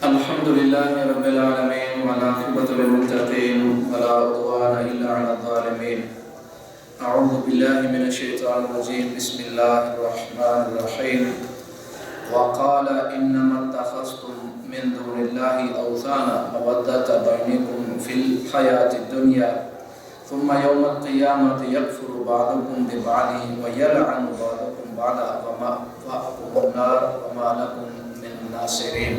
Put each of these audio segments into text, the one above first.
الحمد لله رب العالمين والعاقبة للمتقين ولا عدوان إلا على الظالمين. أعوذ بالله من الشيطان الرجيم. بسم الله الرحمن الرحيم. وقال إنما اتخذتم من دون الله أوثانا مودة بينكم في الحياة الدنيا ثم يوم القيامة يكفر بعضكم ببعض ويلعن بعضكم بعضا ومأواكم النار وما لكم من ناصرين.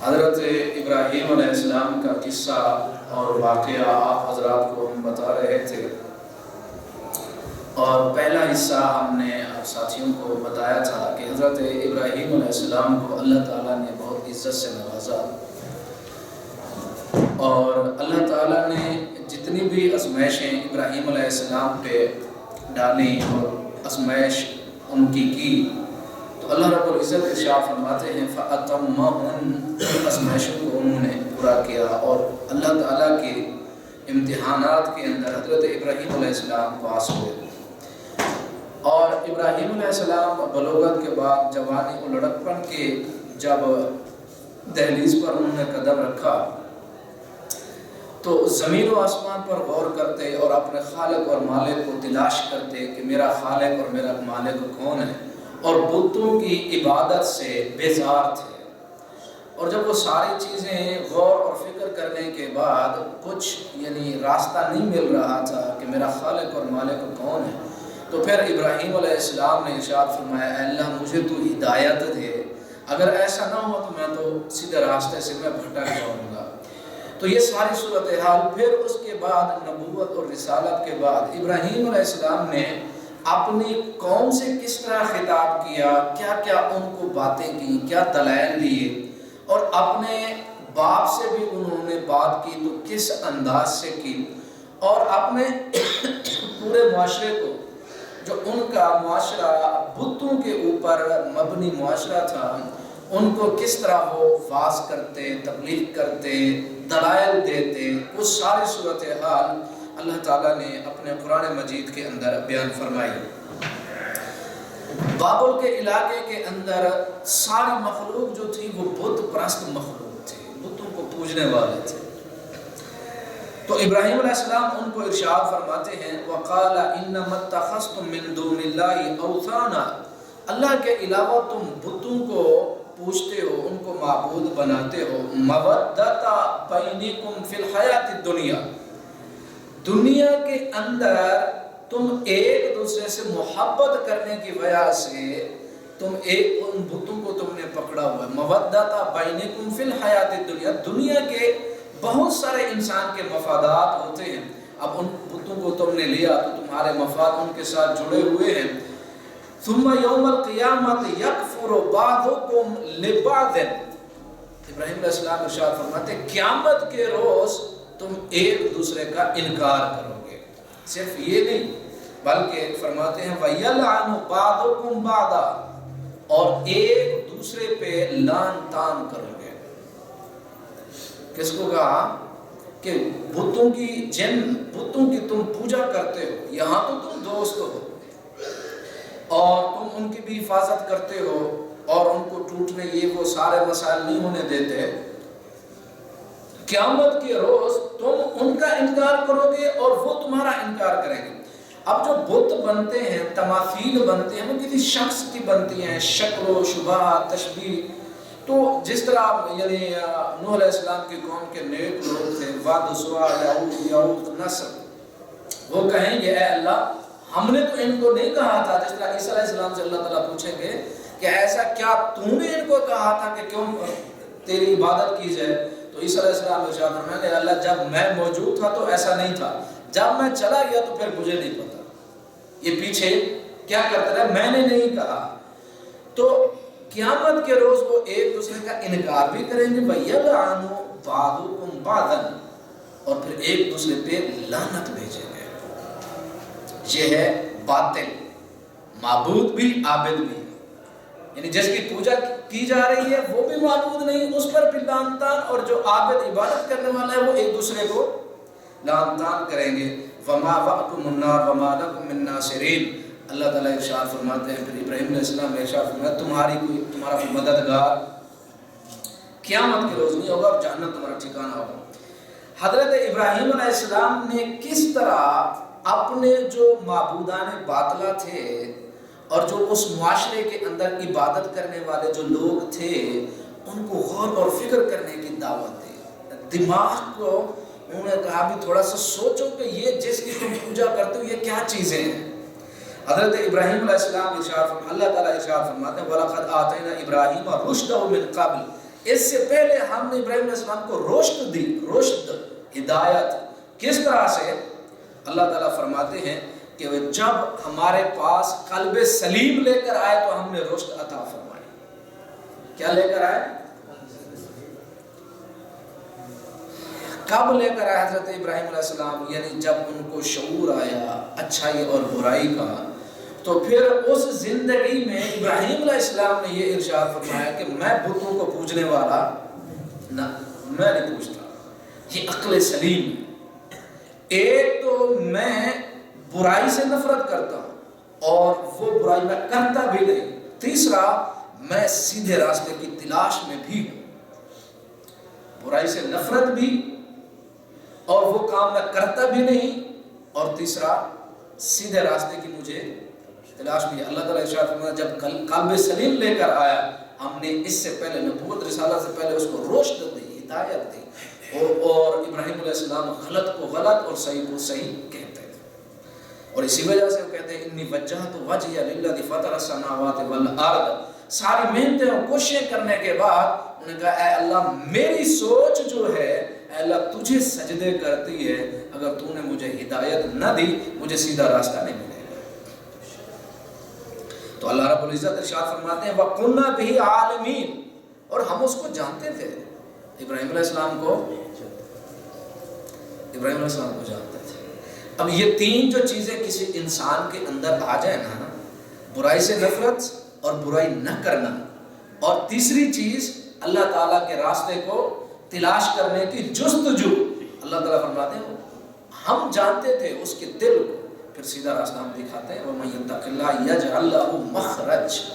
حضرت ابراہیم علیہ السلام کا قصہ اور واقعہ آپ حضرات کو ہم بتا رہے تھے، اور پہلا حصہ ہم نے آپ ساتھیوں کو بتایا تھا کہ حضرت ابراہیم علیہ السلام کو اللہ تعالیٰ نے بہت عزت سے نوازا، اور اللہ تعالیٰ نے جتنی بھی آزمائشیں ابراہیم علیہ السلام پہ ڈالیں اور آزمائش ان کی تو اللہ رب العزت ارشاد فرماتے ہیں فَأَتَمَّهُنَّ، آزمائشوں کو انہوں نے پورا کیا، اور اللہ تعالیٰ کے امتحانات کے اندر حضرت ابراہیم علیہ السلام پاس ہوئے، اور ابراہیم علیہ السلام بلوغت کے بعد جوانی و لڑکپن کے جب دہلیز پر انہوں نے قدم رکھا تو زمین و آسمان پر غور کرتے اور اپنے خالق اور مالک کو تلاش کرتے کہ میرا خالق اور میرا مالک کون ہے، اور بتوں کی عبادت سے بیزار تھے۔ اور جب وہ ساری چیزیں غور اور فکر کرنے کے بعد کچھ راستہ نہیں مل رہا تھا کہ میرا خالق اور مالک کون ہے، تو پھر ابراہیم علیہ السلام نے ارشاد فرمایا اے اللہ مجھے تو ہدایت دے، اگر ایسا نہ ہو تو میں تو سیدھے راستے سے میں بھٹک جاؤں گا۔ تو یہ ساری صورتحال پھر اس کے بعد نبوت اور رسالت کے بعد ابراہیم علیہ السلام نے اپنی قوم سے کس طرح خطاب کیا، کیا کیا ان کو باتیں کی، کیا دلائل دیے، اور اپنے باپ سے بھی انہوں نے بات کی تو کس انداز سے کی، اور اپنے پورے معاشرے کو جو ان کا معاشرہ بتوں کے اوپر مبنی معاشرہ تھا ان کو کس طرح وہ واعظ کرتے، تبلیغ کرتے، دلائل دیتے، وہ ساری صورتحال اللہ تعالیٰ نے اپنے قرآن مجید کے اندر بیان فرمائی۔ بابل کے علاقے کے اندر ساری مخلوق جو تھی وہ بت پرست مخلوق تھی، بتوں کو پوجنے والے تھے۔ تو ابراہیم علیہ السلام ان کو ارشاد فرماتے ہیں وَقَالَ إِنَّمَا اتَّخَذْتُم مِّن دُونِ اللَّهِ أَوْثَانًا، اللہ کے علاوہ تم بتوں کو پوجتے ہو، ان کو معبود بناتے ہو، مَوَدَّةَ بَيْنِكُمْ فِي الْحَيَاةِ الدُّنْيَا، دنیا کے اندر تم ایک دوسرے سے محبت کرنے کی وجہ سے تم ان بتوں کو تم نے پکڑا ہوا ہے۔ مَوَدَّةَ بَيْنِكُمْ فِي الْحَيَاةِ الدُّنْيَا، دنیا کے بہت سارے انسان کے مفادات ہوتے ہیں، اب ان بتوں کو تم نے لیا تو تمہارے مفاد ان کے ساتھ جڑے ہوئے ہیں۔ ثم یوم القیامت یکفر بعضکم لبعض، ابراہیم علیہ السلام ارشاد فرماتے ہیں قیامت کے روز تم ایک دوسرے کا انکار کرو گے، صرف یہ نہیں بلکہ فرماتے ہیں وَيَلْعَنُ بَعْضُكُمْ بَعْضًا، اور ایک دوسرے پہ لعن طعن کرو گے۔ کس کو کہا کہ بتوں کی بتوں کی تم پوجا کرتے ہو، یہاں تو تم دوست ہو اور تم ان کی بھی حفاظت کرتے ہو اور ان کو ٹوٹنے یہ وہ سارے مسائل نہیں ہونے دیتے، قیامت کے روز تم ان کا انکار کرو گے اور وہ تمہارا انکار کریں گے۔ اب جو بت بنتے ہیں، تماثیل بنتے ہیں، وہ کسی شخص کی بنتی ہیں، شکل و شبہ، تشبیہ، تو جس طرح نوح علیہ السلام کی قوم کے نیک لوگ تھے، واد، سوا، یعوق، نصر، وہ کہیں گے اے اللہ ہم نے تو ان کو نہیں کہا تھا، جس طرح عیسیٰ علیہ السلام سے اللہ تعالیٰ پوچھیں گے کہ ایسا کیا تو نے ان کو کہا تھا کہ کیوں تیری عبادت کی جائے، تو عیسیٰ علیہ السلام نے ارشاد فرمایا کہ اللہ جب میں موجود تھا تو ایسا نہیں تھا، جب میں چلا گیا تو پھر مجھے نہیں پتا یہ پیچھے کیا کرتا رہا، میں نے نہیں کہا۔ تو قیامت کے روز وہ ایک دوسرے کا انکار بھی کریں گے وَيَلْعَنُ بَعْضُكُمْ بَعْضًا، اور پھر ایک دوسرے پہ لعنت بھیجیں گے۔ یہ ہے باطل، معبود بھی عابد بھی، یعنی جس کی پوجا کی جا رہی ہے وہ بھی معبود نہیں، اس پر بھی لعن طعن، اور جو عابد عبادت کرنے والا ہے وہ ایک دوسرے کو لعن طعن کریں گے۔ وما وعدکم النار وما لکم من ناصرین. اللہ تعالیٰ ارشاد فرماتے ہیں، پھر ابراہیم علیہ السلام نے ارشاد فرمایا تمہارا کوئی مددگار قیامت کے روز نہیں ہوگا اور جہنم تمہارا ٹھکانہ ہوگا. حضرت ابراہیم علیہ السلام نے کس طرح اپنے جو معبودان باطلہ تھے اور جو اس معاشرے کے اندر عبادت کرنے والے جو لوگ تھے ان کو غور اور فکر کرنے کی دعوت دی. دماغ کو انہوں نے کہا بھی تھوڑا سا سوچو کہ یہ جس کی تم پوجا کرتے ہو یہ کیا چیزیں ہیں. حضرت ابراہیم علیہ السلام اللہ تعالیٰ ارشاد فرماتے ہیں وَلَقَدْ آتَيْنَا إِبْرَاهِيمَ رُشْدَهُ مِنْ قَبْلِ. اس سے پہلے ہم نے ابراہیم علیہ السلام کو رشد دی، رشد، ہدایت. کس طرح سے؟ اللہ تعالیٰ فرماتے ہیں کہ جب ہمارے پاس قلب سلیم لے کر آئے تو ہم نے رشد عطا فرمائی. کیا لے کر آئے؟ کب لے کر آئے حضرت ابراہیم علیہ السلام؟ یعنی جب ان کو شعور آیا اچھائی اور برائی کا، تو پھر اس زندگی میں ابراہیم علیہ السلام نے یہ ارشاد فرمایا کہ میں بتوں کو پوجنے والا نہ، میں نہیں پوجتا. یہ عقل سلیم ہے. ایک تو میں برائی سے نفرت کرتا ہوں اور وہ برائی میں کرتا بھی نہیں. تیسرا میں سیدھے راستے کی تلاش میں بھی ہوں. برائی سے نفرت بھی اور وہ کام میں کرتا بھی نہیں، اور تیسرا سیدھے راستے کی مجھے تلاش بھی ہے. اللہ تعالیٰ ارشاد فرمایا جب قلب سلیم لے کر آیا ہم نے اس سے پہلے نبوت رسالت سے پہلے اس کو رشد دی، ہدایت دی. اور ابراہیم علیہ السلام غلط کو غلط اور صحیح کو صحیح کہتے تھے. اور اسی وجہ سے وہ کہتے ہیں انی وجہت وجہی للذی فطر السماوات والارض. ساری محنتیں اور کوششیں کرنے کے بعد انہوں نے کہا اے اللہ میری سوچ جو ہے اے اللہ تجھے سجدے کرتی ہے، اگر تو نے مجھے ہدایت نہ دی مجھے سیدھا راستہ نہیں ملے گا. تو اللہ رب العزت ارشاد فرماتے ہیں وَقُلْنَا بِهِ عَالِمِينَ. اور ہم اس کو جانتے تھے. ابراہیم علیہ السلام کو جانتے تھے. اب یہ تین جو چیزیں کسی انسان کے اندر آ جائیں نا، برائی سے نفرت اور برائی نہ کرنا، اور تیسری چیز اللہ تعالیٰ کے راستے کو تلاش کرنے کی جستجو، اللہ تعالیٰ فرماتے ہیں ہم جانتے تھے اس کے دل کو، پھر سیدھا راستہ ہم دکھاتے ہیں. وَمَن يَتَّقِ اللَّهَ يَجْعَل لَّهُ مَخْرَجًا.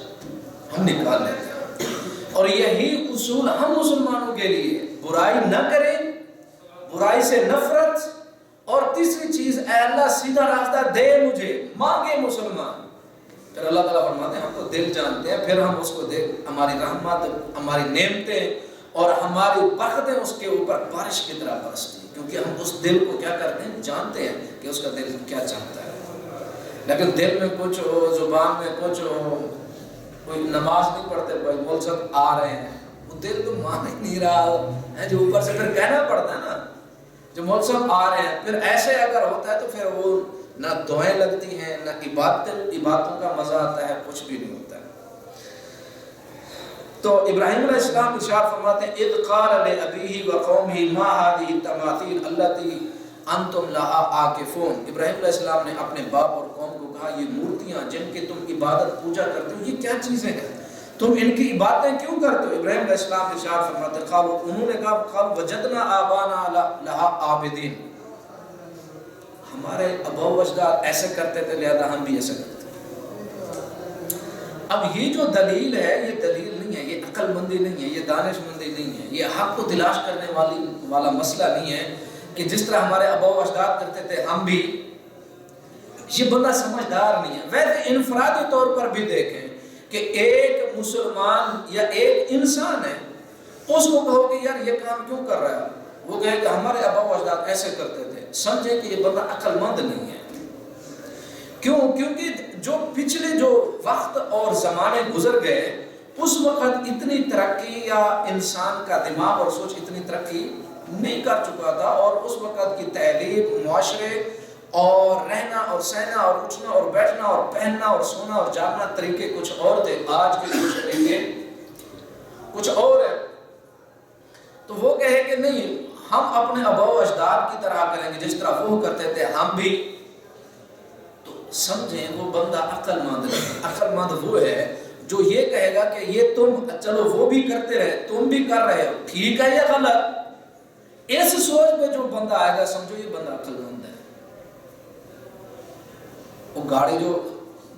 ہم نکال لیتے ہیں. اور یہی اصول ہم مسلمانوں کے لیے، برائی نہ کریں، برائی سے نفرت، اور تیسری چیز اے اللہ سیدھا راستہ دے مجھے، مانگے مسلمان. پھر اللہ تعالیٰ فرماتے ہیں ہم تو دل جانتے ہیں، پھر ہم اس کو دے ہماری رحمت، ہماری نعمتیں اور ہماری برکتیں اس کے اوپر بارش کی طرح برستی ہیں، کیونکہ ہم اس دل کو کیا کرتے ہیں، جانتے ہیں کہ اس کا دل کیا چاہتا ہے. لیکن دل میں کچھ ہو، زبان میں کچھ ہو، کوئی نماز نہیں پڑھتے، کوئی مول صاحب آ رہے ہیں، وہ دل تو مان ہی نہیں رہا ہے، جو اوپر سے پھر کہنا پڑتا ہے نا، جو مول صاحب آ رہے ہیں. پھر ایسے اگر ہوتا ہے تو پھر وہ نہ دعائیں لگتی ہیں، نہ عبادتوں کا مزہ آتا ہے، کچھ بھی نہیں ہوتا ہے. تو ابراہیم علیہ السلام ارشاد فرماتے ہیں اذ قال لأبیہ وقومہ ما هذه التماثیل التي انتم لها عاکفون. ابراہیم علیہ السلام نے اپنے باپ اور قوم کو کہا یہ مورتیاں جن کی تم عبادت پوجا کرتے ہو یہ کیا چیزیں ہیں، تم ان کی عبادتیں کیوں کرتے ہو؟ ابراہیم علیہ السلام ارشاد فرماتے ہیں قالوا، انہوں نے کہا قالوا وجدنا آبانا لها عابدین. ہمارے ابا و اجداد ایسے کرتے تھے لہذا ہم بھی ایسے کرتے. اب یہ جو دلیل ہے یہ دلیل نہیں ہے، یہ عقل مندی نہیں ہے، یہ دانش مندی نہیں ہے، یہ حق کو تلاش کرنے والا مسئلہ نہیں ہے کہ جس طرح ہمارے ابا و اجداد کرتے تھے ہم بھی. یہ بندہ سمجھدار نہیں ہے. ویسے انفرادی طور پر بھی دیکھیں کہ ایک مسلمان یا ایک انسان ہے، اس کو کہو کہ یار یہ کام کیوں کر رہا ہے، وہ کہے کہ ہمارے ابا و اجداد ایسے کرتے تھے، سمجھیں کہ یہ بندہ عقل مند نہیں ہے. کیوں؟ کیونکہ جو پچھلے جو وقت اور زمانے گزر گئے اس وقت اتنی ترقی یا انسان کا دماغ اور سوچ اتنی ترقی نہیں کر چکا تھا، اور اس وقت کی تہذیب، معاشرے اور رہنا اور سہنا اور اٹھنا اور بیٹھنا اور پہننا اور سونا اور جاگنا طریقے کچھ اور تھے. آج کے کچھ طریقے کچھ اور ہے. تو وہ کہے کہ نہیں ہم اپنے آباء و اجداد کی طرح کریں گے جس طرح وہ کرتے تھے ہم بھی. تو سمجھیں وہ بندہ عقل مند ہے. عقل مند وہ ہے جو یہ کہے گا کہ یہ تم چلو وہ بھی کرتے رہے تم بھی کر رہے ہو، ٹھیک ہے یا غلط. اس سوچ میں جو بندہ آئے گا سمجھو یہ بندہ عقل مند ہے. وہ گاڑی جو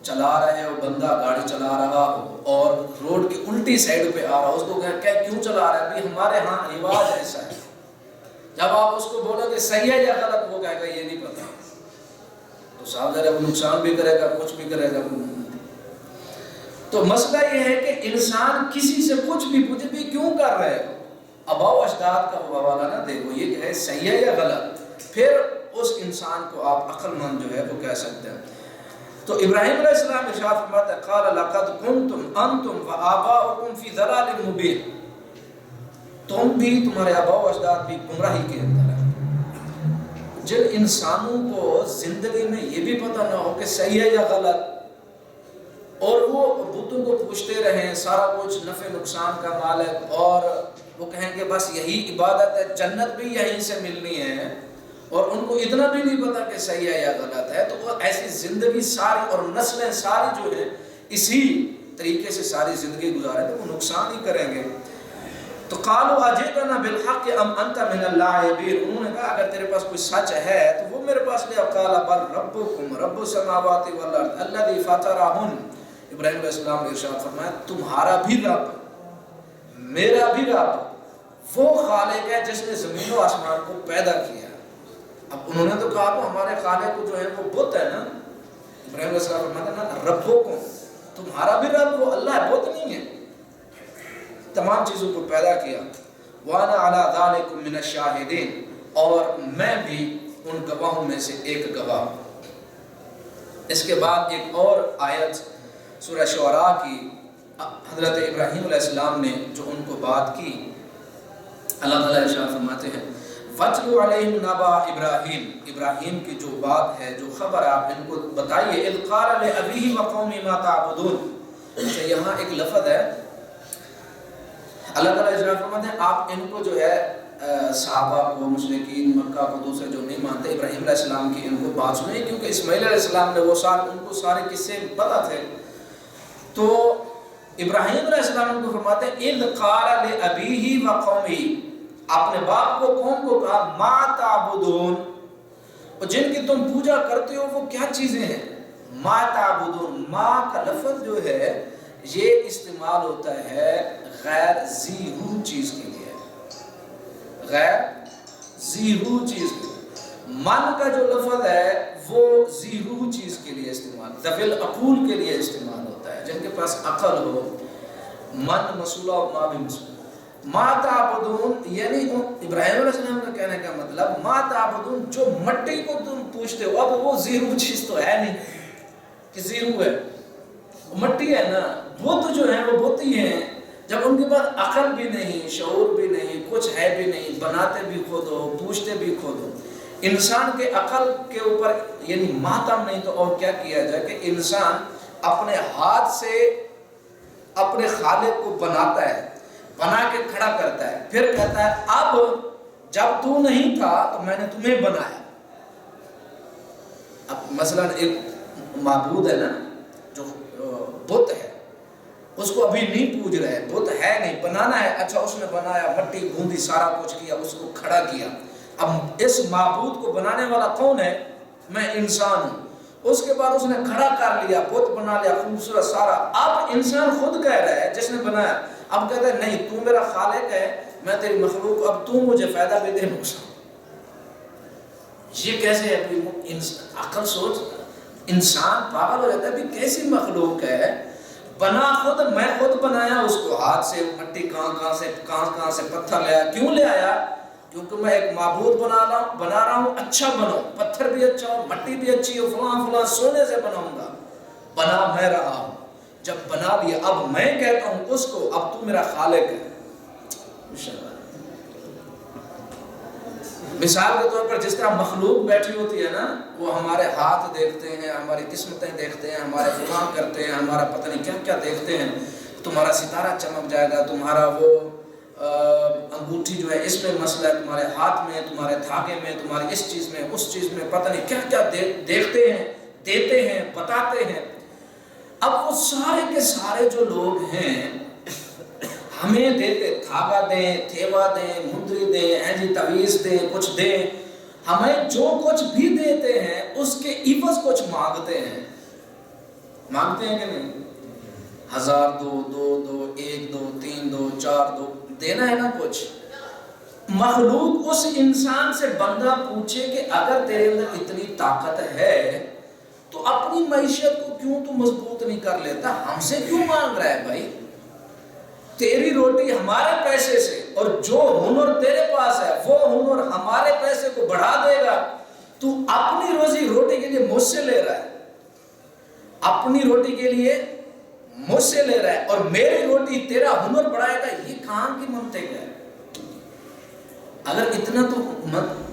چلا رہا ہے، وہ بندہ گاڑی چلا رہا ہو اور روڈ کی الٹی سائڈ پہ آ رہا ہو، اس کو کہ کیوں چلا رہا ہے؟ بھی ہمارے ہاں رواج ایسا ہے، جب آپ اس کو بولو کہ صحیح ہے یا غلط، وہ کہے گا یہ نہیں پتا، تو صاحب ذرا وہ نقصان بھی کرے گا، کچھ بھی کرے گا۔ تو مسئلہ یہ ہے کہ انسان کسی سے کچھ بھی پوچھے بھی کیوں کر رہے ہو، آباء و اجداد کا حوالہ نہ دے، وہ یہ کہ ہے صحیح ہے یا غلط، پھر اس انسان کو آپ عقل مند جو ہے وہ کہہ سکتے ہیں۔ تو ابراہیم علیہ السلام ارشاد فرماتا ہے قال لقد کنتم انتم وآباؤکم فی ضلال مبین، تم بھی، تمہارے آباء و اجداد بھی گمراہی کے اندر ہیں۔ جن انسانوں کو زندگی میں یہ بھی پتہ نہ ہو کہ صحیح ہے یا غلط، اور وہ بتوں کو پوچھتے رہیں، سارا کچھ نفع نقصان کا مالک، اور وہ کہیں کہ بس یہی عبادت ہے، جنت بھی یہیں سے ملنی ہے، اور ان کو اتنا بھی نہیں پتا کہ صحیح ہے یا غلط ہے، تو وہ ایسی زندگی ساری اور نسلیں ساری جو ہے اسی طریقے سے ساری زندگی گزارے تو وہ نقصان ہی کریں گے۔ تو قالوا اجئتنا بالحق ام انت من اللاعبین، انہوں نے کہا اگر تیرے پاس کوئی سچ ہے تو وہ میرے پاس لے آ۔ قال بل ربکم رب السماوات والارض الذی فطرہن، ابراہیم علیہ السلام نے ارشاد فرمایا تمہارا بھی رب میرا بھی رب وہ خالق ہے جس نے زمین و آسمان کو پیدا کیا۔ اب انہوں نے تو کہا تو ہمارے خالق کو جو ہے وہ بت ہے نا، ابراہیم علیہ السلام فرماتے ہیں نا ربکم، تمہارا بھی رب وہ اللہ ہے، بت نہیں ہے، تمام چیزوں کو پیدا کیا۔ وانا علی ذلکم من الشاہدین، اور میں بھی ان گواہوں میں سے ایک گواہ۔ اس کے بعد ایک اور آیت سورہ شعراء کی، حضرت ابراہیم علیہ السلام نے جو ان کو بات کی، اللہ تعالیٰ ارشاد فرماتے ہیں وَاتْلُ عَلَيْهِمْ نَبَأَ إِبْرَاهِيمَ، ابراہیم کی جو بات ہے، جو خبر آپ ان کو بتائیے، اِذْ قَالَ لِأَبِيهِ وَقَوْمِهِ مَا تَعْبُدُونَ۔ اچھا یہاں ایک لفظ ہے، اللہ تعالیٰ ارشاد فرماتے ہیں آپ ان کو جو ہے صحابہ کو، مشرکین مکہ کو، دوسرے جو نہیں مانتے، ابراہیم علیہ السلام کی ان کو بات سنیں، کیونکہ اسماعیل علیہ السلام نے وہ سارے ان کو سارے قصے پتہ تھے۔ تو ابراہیم علیہ السلام کو فرماتے ہیں اِذْ قَالَ لِأَبِيهِ وَقَوْمِهِ، اپنے باپ کو، قوم کو کہا ما تعبدون، اور جن کی تم پوجا کرتے ہو وہ کیا چیزیں ہیں؟ ما تعبدون، ما کا لفظ جو ہے یہ استعمال ہوتا ہے غیر ذی روح چیز کے لیے، غیر ذی روح چیز کے لیے۔ من کا جو لفظ ہے وہ ذی روح چیز کے لیے استعمال، ذوی العقول کے لیے استعمال ہوتا ہے، جن کے پاس عقل ہو، من مسئولہ اور ما بھی مسئولہ۔ ما تعبدون یعنی ابراہیم علیہ السلام کا کہنے کا مطلب ما تعبدون، جو مٹی کو تم پوچھتے ہو، اب وہ ذی روح چیز تو ہے نہیں کہ ذی روح ہے، مٹی ہے نا، بت جو ہیں وہ بت ہی ہیں، جب ان کے پاس عقل بھی نہیں، شعور بھی نہیں، کچھ ہے بھی نہیں، بناتے بھی خود ہو، پوچھتے بھی خود ہو۔ انسان کے عقل کے اوپر یعنی ماتم نہیں تو اور کیا کیا جائے کہ انسان اپنے ہاتھ سے اپنے خالق کو بناتا ہے، بنا کے کھڑا کرتا ہے، پھر کہتا ہے اب جب تو نہیں تھا تو میں نے تمہیں بنایا۔ اب مثلا ایک معبود ہے نا جو بت ہے، اس کو ابھی نہیں پوج رہے، بت ہے نہیں، بنانا ہے، اچھا اس نے بنایا، مٹی گوندی، سارا کچھ کیا، اس کو کھڑا کیا۔ اب اس معبود کو بنانے والا کون ہے؟ میں انسان ہوں۔ اس کے بعد اس نے کھڑا کر لیا، بت بنا لیا خوبصورت سارا، اب انسان خود کہہ رہا ہے جس نے بنایا، اب کہتا ہے نہیں تو میرا خالق ہے، میں تیری مخلوق، اب تو مجھے فائدہ بھی دے نقصان۔ یہ کیسے ہے؟ عقل سوچ، انسان پاگل ہو جاتا ہے، بھی کیسی مخلوق ہے، بنا خود، میں خود بنایا اس کو ہاتھ سے، مٹی کہاں سے پتھر لے آیا، کیوں لے آیا؟ کیونکہ میں ایک معبود بنا رہا ہوں، اچھا بناؤں، پتھر بھی اچھا ہو، مٹی بھی اچھی ہو، فلاں سونے سے بناؤں گا، بنا میں رہا ہوں، جب بنا لیا اب میں کہتا ہوں اس کو اب تو میرا خالق ہے۔ مثال کے طور پر جس طرح مخلوق بیٹھی ہوتی ہے نا، وہ ہمارے ہاتھ دیکھتے ہیں، ہماری قسمتیں دیکھتے ہیں، ہمارے فلاں کرتے ہیں، ہمارا پتہ نہیں کیا کیا دیکھتے ہیں، تمہارا ستارہ چمک جائے گا، تمہارا وہ انگوٹھی جو ہے اس میں مسئلہ ہے، تمہارے ہاتھ میں، تمہارے دھاگے میں، تمہاری اس چیز میں، اس چیز میں، پتہ نہیں کیا کیا دیکھتے ہیں، دیتے ہیں، بتاتے ہیں۔ اب وہ سارے کے سارے جو لوگ ہیں ہمیں دیتے، دھاگا دیں، تھیوا دیں، مندری دیں، جی تعویذ دیں، کچھ دیں، ہمیں جو کچھ بھی دیتے ہیں اس کے عوض کچھ مانگتے ہیں کہ نہیں؟ 1000 دو، 2 دو، 1 دو، 3 دو، 4 دو، دینا ہے نا کچھ۔ مخلوق اس انسان سے بندہ پوچھے کہ اگر تیرے اندر اتنی طاقت ہے تو اپنی معیشت کو کیوں تو مضبوط نہیں کر لیتا، ہم سے کیوں مانگ رہا ہے بھائی؟ تیری روٹی ہمارے پیسے سے، اور جو ہنر تیرے پاس ہے وہ ہنر ہمارے پیسے کو بڑھا دے گا، تو اپنی روزی روٹی کے لیے مجھ سے لے رہا ہے، اپنی روٹی کے لیے مجھ سے لے رہا ہے، اور میری روٹی تیرا ہنر بڑھائے گا، یہ کہاں کی منطق ہے؟ اگر اتنا تو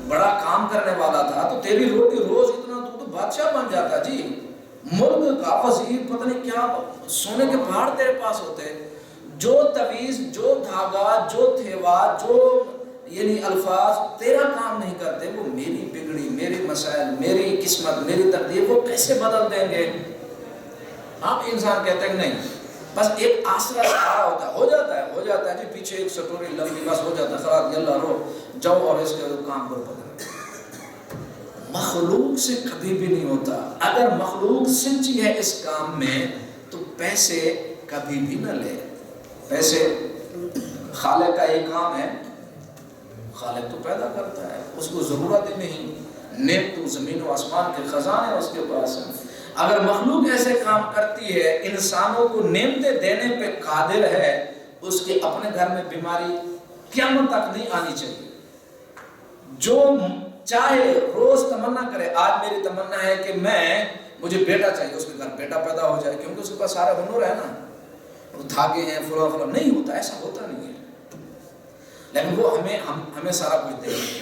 بڑا کام کرنے والا تھا تو تیری روٹی روز اتنا تو بادشاہ بن جاتا جی، ملک کا وزیر، پتہ نہیں کیا سونے کے پہاڑ تیرے پاس ہوتے۔ جو تویز، جو دھاگا، جو تھیوا، جو یعنی الفاظ تیرا کام نہیں کرتے، وہ میری بگڑی، میرے مسائل، میری قسمت، میری تقدیر وہ کیسے بدل دیں گے؟ آپ انسان کہتے ہیں نہیں، بس ایک آسرا سہارا ہوتا ہے، ہو جاتا ہے جی، پیچھے ایک سٹوری لمبی بس ہو جاتا ہے، خلاص یلا رو جاؤ اور اس کے کام پر بدل۔ مخلوق سے کبھی بھی نہیں ہوتا۔ اگر مخلوق سچی ہے اس کام میں تو پیسے کبھی بھی نہ لے۔ پیسے خالق کا ایک کام ہے، خالق تو پیدا کرتا ہے، اس کو ضرورت ہی نہیں، نیب تو زمین و آسمان کے خزانے اس کے پاس ہیں۔ اگر مخلوق ایسے کام کرتی ہے، انسانوں کو نعمتیں دینے پہ قادر ہے، اس کے اپنے گھر میں بیماری قیامت تک نہیں آنی چاہیے۔ جو چاہے روز تمنا کرے، آج میری تمنا ہے کہ مجھے بیٹا چاہیے، اس کے گھر بیٹا پیدا ہو جائے، کیونکہ اس کے پاس سارا ہنر ہے نا، دھاگے ہیں، فلاں نہیں ہوتا، ایسا ہوتا نہیں ہے۔ لیکن وہ ہمیں سارا کچھ دیکھ رہا ہے،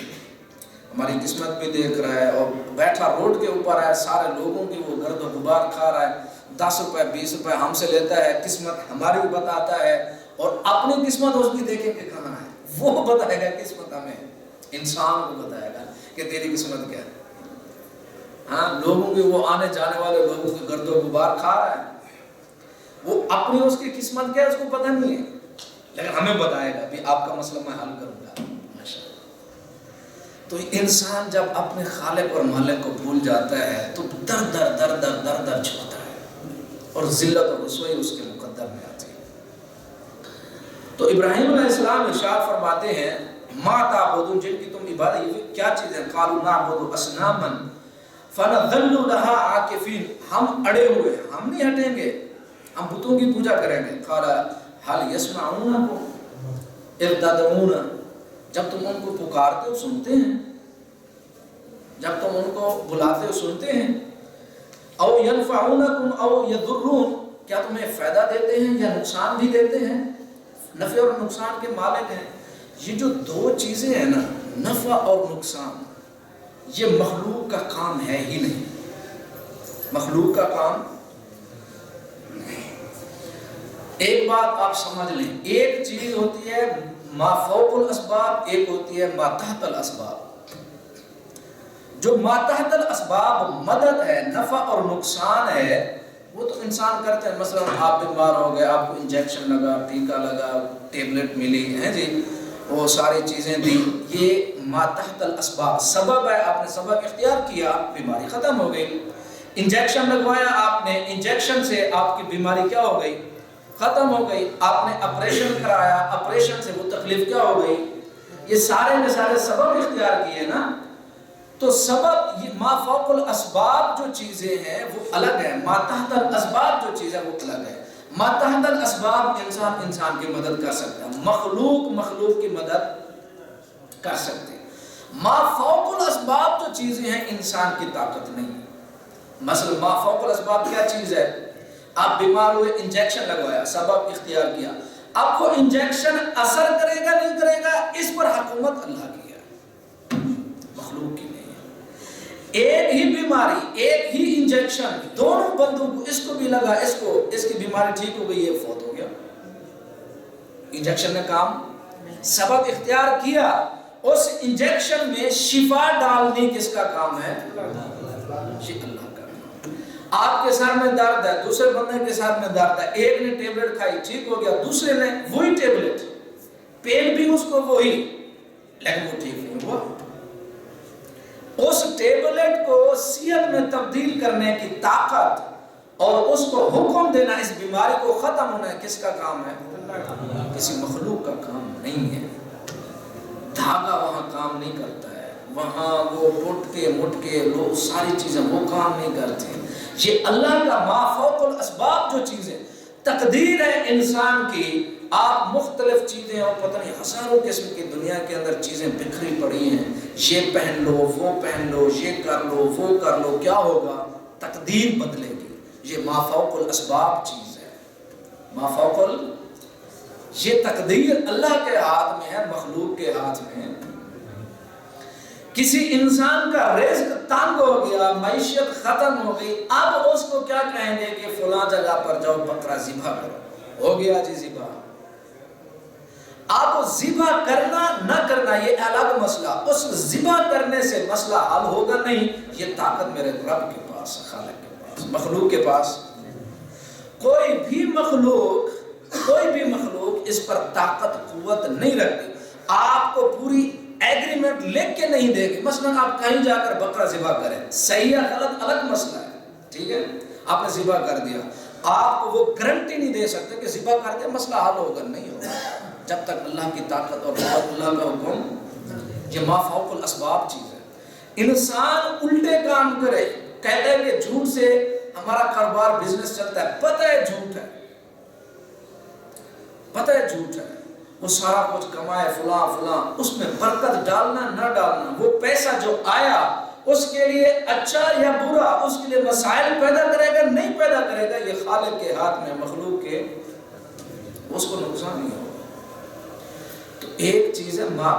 ہماری قسمت بھی دیکھ رہا ہے، اور بیٹھا روڈ کے اوپر ہے، سارے لوگوں کی وہ گرد و غبار کھا رہا ہے، 10 روپے 20 روپے ہم سے لیتا ہے، قسمت ہماری بتاتا ہے، اور اپنی قسمت اس کی دیکھیں کہ کہاں ہے، وہ بتائے گا قسمت ہمیں، انسان کو بتائے گا کہ تیری قسمت کیا ہے۔ ہاں، لوگوں کے وہ آنے جانے والے لوگوں کے گرد و غبار کھا رہا ہے، وہ اپنی اس کی قسمت کیا ہے اس کو پتہ نہیں ہے، لیکن ہمیں بتائے گا بھی آپ کا مسئلہ میں حل کروں گا۔ تو انسان جب اپنے خالق اور مالک کو بھول جاتا ہے تو در در چھوڑتا ہے، اور ذلت اور رسوائی اس کے مقدر میں آتی ہے۔ تو ابراہیم علیہ السلام ارشاد فرماتے ہیں ما تعبدون، جن کی تم عبادت، یہ کیا چیز ہے؟ قالوا نعبد اصناما فنظل لها عاکفین، ہم اڑے ہوئے، ہم نہیں ہٹیں گے، ہم بتوں کی پوجا کریں گے۔ قال هل يسمعونكم اذ تدعون، جب تم ان کو پکارتے ہو سنتے ہیں، جب تم ان کو بلاتے ہو سنتے ہیں۔ او ينفعونكم او يضرون، کیا تمہیں فائدہ دیتے ہیں یا نقصان بھی دیتے ہیں؟ نفع اور نقصان کے مالک ہیں۔ یہ جو دو چیزیں ہیں نا، نفع اور نقصان، یہ مخلوق کا کام ہے ہی نہیں، مخلوق کا کام نہیں۔ ایک بات آپ سمجھ لیں، ایک چیز ہوتی ہے ما فوق الاسباب، ایک ہوتی ہے ما تحت الاسباب۔ جو ما تحت الاسباب مدد ہے، نفع اور نقصان ہے، وہ تو انسان کرتے ہیں۔ مثلا آپ بیمار ہو گئے، آپ کو انجیکشن لگا، ٹیکا لگا، ٹیبلٹ ملی ہے جی، وہ ساری چیزیں دی، یہ ما تحت الاسباب سبب ہے، آپ نے سبب اختیار کیا، بیماری ختم ہو گئی۔ انجیکشن لگوایا آپ نے، انجیکشن سے آپ کی بیماری کیا ہو گئی؟ ختم ہو گئی۔ آپ نے آپریشن کرایا، آپریشن سے وہ تکلیف کیا ہو گئی؟ یہ سارے کے سارے سبب اختیار کیے نا۔ تو سبب، یہ ما فوق الاسباب جو چیزیں ہیں وہ الگ ہے، ما تحت الاسباب جو چیز ہے وہ الگ ہے۔ ما تحت الاسباب انسان کی مدد کر سکتا ہے، مخلوق کی مدد کر سکتے ہیں۔ ما فوق الاسباب جو چیزیں ہیں انسان کی طاقت نہیں ہے۔ مثلا ما فوق الاسباب کیا چیز ہے؟ آپ بیمار ہوئے، انجیکشن لگوایا، سبب اختیار کیا، اب وہ انجیکشن اثر کرے گا نہیں کرے گا، اس پر حکومت اللہ کی ہے، مخلوق کی نہیں ہے۔ ایک ہی بیماری، ایک ہی انجیکشن، دونوں بندوں کو، اس کو بھی لگا، اس کی بیماری ٹھیک ہو گئی، یہ فوت ہو گیا۔ انجیکشن نے کام، سبب اختیار کیا، اس انجیکشن میں شفا ڈالنی کس کا کام ہے؟ اللہ کا۔ آپ کے سر میں درد ہے، دوسرے بندے کے سر میں درد ہے، ایک نے ٹیبلٹ کھائی ٹھیک ہو گیا، دوسرے نے وہی ٹیبلٹ، پین بھی اس کو وہی، لیکن وہ ٹھیک نہیں ہوا۔ اس ٹیبلٹ کو صحت میں تبدیل کرنے کی طاقت اور اس کو حکم دینا، اس بیماری کو ختم ہونا ہے، کس کا کام ہے؟ کسی مخلوق کا کام نہیں ہے۔ دھاگا وہاں کام نہیں کرتا ہے، وہاں وہ ٹوٹ کے مٹ کے لوگ ساری چیزیں وہ کام نہیں کرتے۔ یہ اللہ کا ما فوق الاسباب جو چیزیں تقدیر ہے انسان کی، آپ مختلف چیزیں اور پتہ نہیں ہزاروں قسم کی دنیا کے اندر چیزیں بکھری پڑی ہیں، یہ پہن لو وہ پہن لو، یہ کر لو وہ کر لو، کیا ہوگا؟ تقدیر بدلے گی۔ یہ ما فوق الاسباب چیز ہے، ما فوق یہ تقدیر اللہ کے ہاتھ میں ہے، مخلوق کے ہاتھ میں ہے۔ کسی انسان کا رزق تنگ ہو گیا، معیشت ختم ہو گئی، اب اس کو کیا کہیں گے کہ فلاں جگہ پر جاؤ بکرا ذبح کرو، ہو گیا جی ذبح۔ اب ذبح کرنا نہ کرنا یہ الگ مسئلہ، اس ذبح کرنے سے مسئلہ حل ہوگا نہیں، یہ طاقت میرے رب کے پاس، خالق کے پاس، مخلوق کے پاس۔ کوئی بھی مخلوق اس پر طاقت قوت نہیں رکھتی۔ آپ کو پوری ایگریمنٹ لکھ کے نہیں دے گی، مثلا آپ کہیں جا کر بکرا ذبح کریں، صحیح ہے غلط الگ مسئلہ ہے، ٹھیک ہے، آپ نے ذبح کر دیا، آپ کو وہ گارنٹی نہیں دے سکتے کہ ذبح کر دیا مسئلہ حل ہوگا، نہیں ہوگا جب تک اللہ کی طاقت اور قوت، اللہ کا حکم۔ یہ ما فوق الاسباب چیز ہے۔ انسان الٹے کام کرے، کہتا ہے کہ جھوٹ سے ہمارا کاروبار بزنس چلتا ہے، پتہ ہے جھوٹ ہے، پتہ ہے جھوٹ ہے، وہ سارا کچھ کمائے فلاں، اس میں برکت ڈالنا نہ ڈالنا، وہ پیسہ جو آیا اس کے لیے اچھا یا برا، اس کے لیے مسائل پیدا کرے گا نہیں پیدا کرے گا، یہ خالق کے ہاتھ میں، مخلوق کے، اس کو نقصان نہیں ہوگا۔ تو ایک چیز ہے ما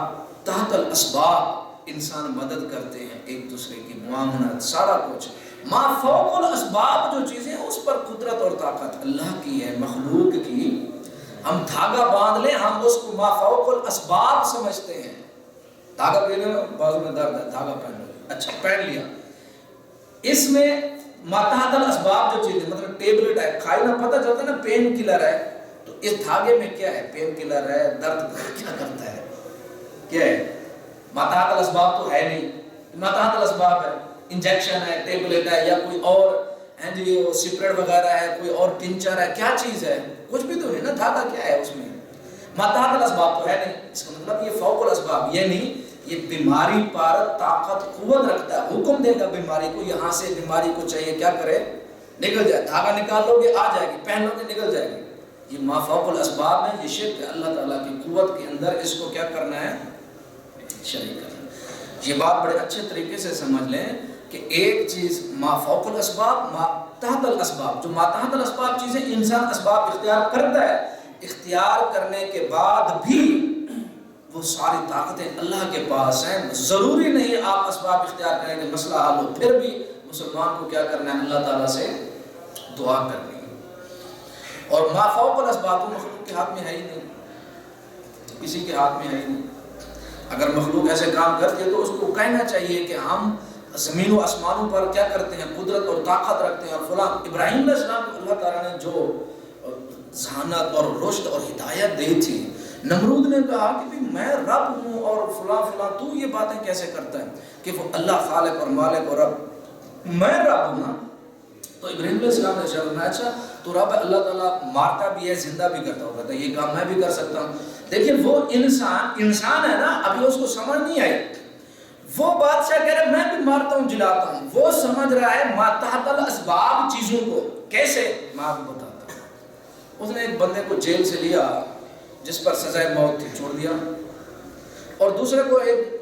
تحت الاسباب، انسان مدد کرتے ہیں ایک دوسرے کی، معاونت، سارا کچھ۔ ما فوق الاسباب جو چیزیں اس پر قدرت اور طاقت اللہ کی ہے، مخلوق کی۔ ہم دھاگا باندھ لیں، ہم اس کو ما فوق الاسباب سمجھتے ہیں۔ دھاگا پہنے میں بازو میں درد ہے، دھاگا پہن لو، اچھا پہن لیا۔ اس میں ما تحت الاسباب جو چیزیں، مطلب ٹیبلٹ ہے، کھائی نہ پتہ چلتا نا پین کلر ہے، تو اس دھاگے میں کیا ہے؟ پین کلر ہے، درد کیا کرتا ہے، کیا ہے؟ ما تحت الاسباب تو ہے نہیں، ما تحت الاسباب ہے، انجیکشن ہے، ٹیبلٹ ہے، یا کوئی اور جی سپریٹ وغیرہ ہے، کوئی اور ٹنچر ہے، کیا چیز ہے؟ کچھ بھی تو نہیں نا، دھاگا کیا ہے اس میں؟ ما تحت الاسباب تو ہے نہیں، اس کا مطلب یہ فوق الاسباب یہ نہیں، یہ بیماری پر طاقت قوت رکھتا ہے، حکم دے گا بیماری کو، یہاں سے بیماری کو چاہیے کیا کرے؟ نکل جائے، دھاگا نکال لو گے آ جائے گی، پہن لو گے نکل جائے گی۔ یہ ما فوق الاسباب میں، یہ شرک ہے اللہ تعالیٰ کی قوت کے اندر، اس کو کیا کرنا ہے؟ شریک کرنا۔ یہ بات بڑے اچھے طریقے سے سمجھ لیں کہ ایک چیز ما فوق الاسباب، ما تحت الاسباب، جو ما تحت الاسباب چیزیں انسان اسباب اختیار کرتا ہے، اختیار کرنے کے بعد بھی وہ ساری طاقتیں اللہ کے پاس ہیں۔ ضروری نہیں آپ اسباب اختیار کریں کہ مسئلہ حل ہو، پھر بھی مسلمان کو کیا کرنا ہے؟ اللہ تعالیٰ سے دعا کرنی ہے۔ اور ما فوق الاسباب مخلوق کے ہاتھ میں ہے ہی نہیں، کسی کے ہاتھ میں ہے ہی نہیں۔ اگر مخلوق ایسے کام کرتی ہے تو اس کو کہنا چاہیے کہ ہم زمین و آسمانوں پر کیا کرتے ہیں؟ قدرت اور طاقت رکھتے ہیں، اور فلاں ابراہیم علیہ السلام کو اللہ تعالیٰ نے جو ذہانت اور رشد اور ہدایت دی تھی، نمرود نے کہا کہ بھی میں رب ہوں اور فلاں تو یہ باتیں کیسے کرتا ہے کہ وہ اللہ خالق اور مالک اور رب، میں رب ہوں نا؟ تو ابراہیم علیہ السلام نے فرمایا اچھا تو رب اللہ تعالیٰ مارتا بھی ہے زندہ بھی کرتا ہوگا، تو یہ کام میں بھی کر سکتا ہوں۔ دیکھیں وہ انسان ہے نا، ابھی اس کو سمجھ نہیں آئی، وہ بادشاہ کہہ رہا ہے میں بھی مارتا ہوں جلاتا ہوں، وہ سمجھ رہا ہے ما تحت الاسباب چیزوں کو۔ کیسے؟ میں آپ کو بتاتا ہوں۔ اس نے ایک بندے کو جیل سے لیا جس پر سزائے موت تھی، چھوڑ دیا، اور دوسرے کو ایک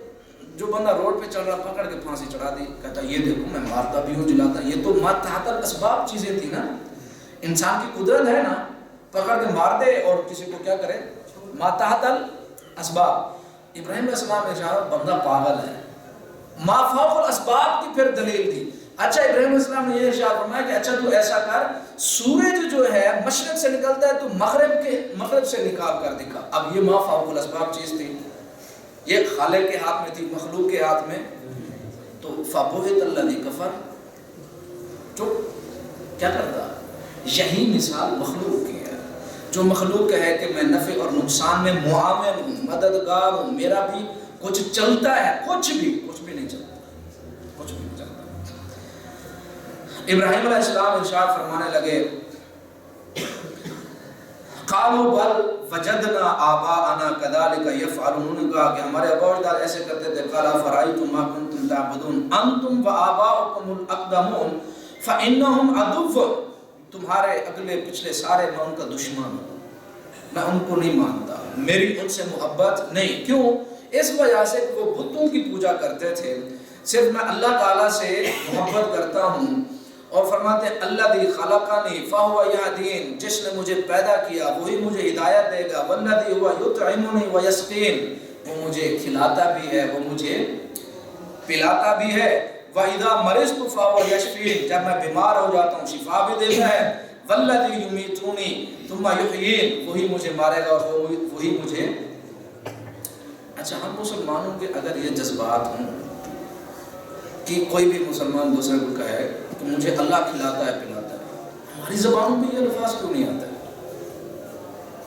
جو بندہ روڈ پہ چل رہا پکڑ کے پھانسی چڑھا دی، کہتا یہ دیکھو میں مارتا بھی ہوں جلاتا، یہ تو ما تحت الاسباب چیزیں تھی نا، انسان کی قدرت ہے نا، پکڑ کے مار دے اور کسی کو کیا کرے؟ ما تحت الاسباب۔ ابراہیم علیہ السلام نے کہا بندہ پاگل ہے، ما فوق الاسباب کی پھر دلیل دی۔ اچھا ابراہیم علیہ السلام نے یہ ارشاد فرمایا کہ اچھا تو ایسا کر، سورج جو ہے مشرق سے نکلتا ہے تو مغرب سے نکال کر دکھا۔ اب یہ ما فوق الاسباب چیز تھی، یہ خالق کے ہاتھ میں تھی، مخلوق کے ہاتھ میں، تو فبہت الذی کفر، چپ کیا کرتا؟ یہی مثال مخلوق کی ہے، جو مخلوق ہے کہ میں نفع اور نقصان میں معاون ہوں، مددگار ہوں، میرا بھی کچھ چلتا ہے، کچھ بھی نہیں چلتا، ابراہیم علیہ السلام ارشاد فرمانے لگے قالوا بل وجدنا آباءنا كذلك يفعلون، انہوں نے کہا کہ ہمارے آباء و اجداد ایسے کرتے تھے. قال فرأيتم ما كنتم تعبدون انتم وآباؤكم الأقدمون فإنهم عدو، تمہارے اگلے پچھلے سارے میں ان کا دشمن ہوں، میں ان کو نہیں مانتا، میری ان سے محبت نہیں. کیوں؟ اس وجہ سے کہ وہ بتوں کی پوجا کرتے تھے. صرف میں اللہ تعالیٰ سے محبت کرتا ہوں. اور فرماتے ہیں اللہ دی خلقانی فہو یہدین، جس نے مجھے پیدا کیا وہی مجھے ہدایت دے گا. والذی ہوا یطعمنی ویسقین، وہ مجھے کھلاتا بھی ہے، وہ مجھے پلاتا بھی ہے. وَإِذَا مَرِضْتُ فَهُوَ يَشْفِينِ، جب میں بیمار ہو جاتا ہوں شفا بھی دیتا ہے. وَالَّذِي يُمِيتُنِي ثُمَّ يُحْيِينِ، وہی مجھے مارے گا اور وہی مجھے. اچھا، ہم مسلمانوں کے اگر یہ جذبات ہوں کہ کوئی بھی مسلمان دوسرے کو کہے کہ مجھے اللہ کھلاتا ہے پلاتا ہے، ہماری زبانوں میں یہ الفاظ کیوں نہیں آتے؟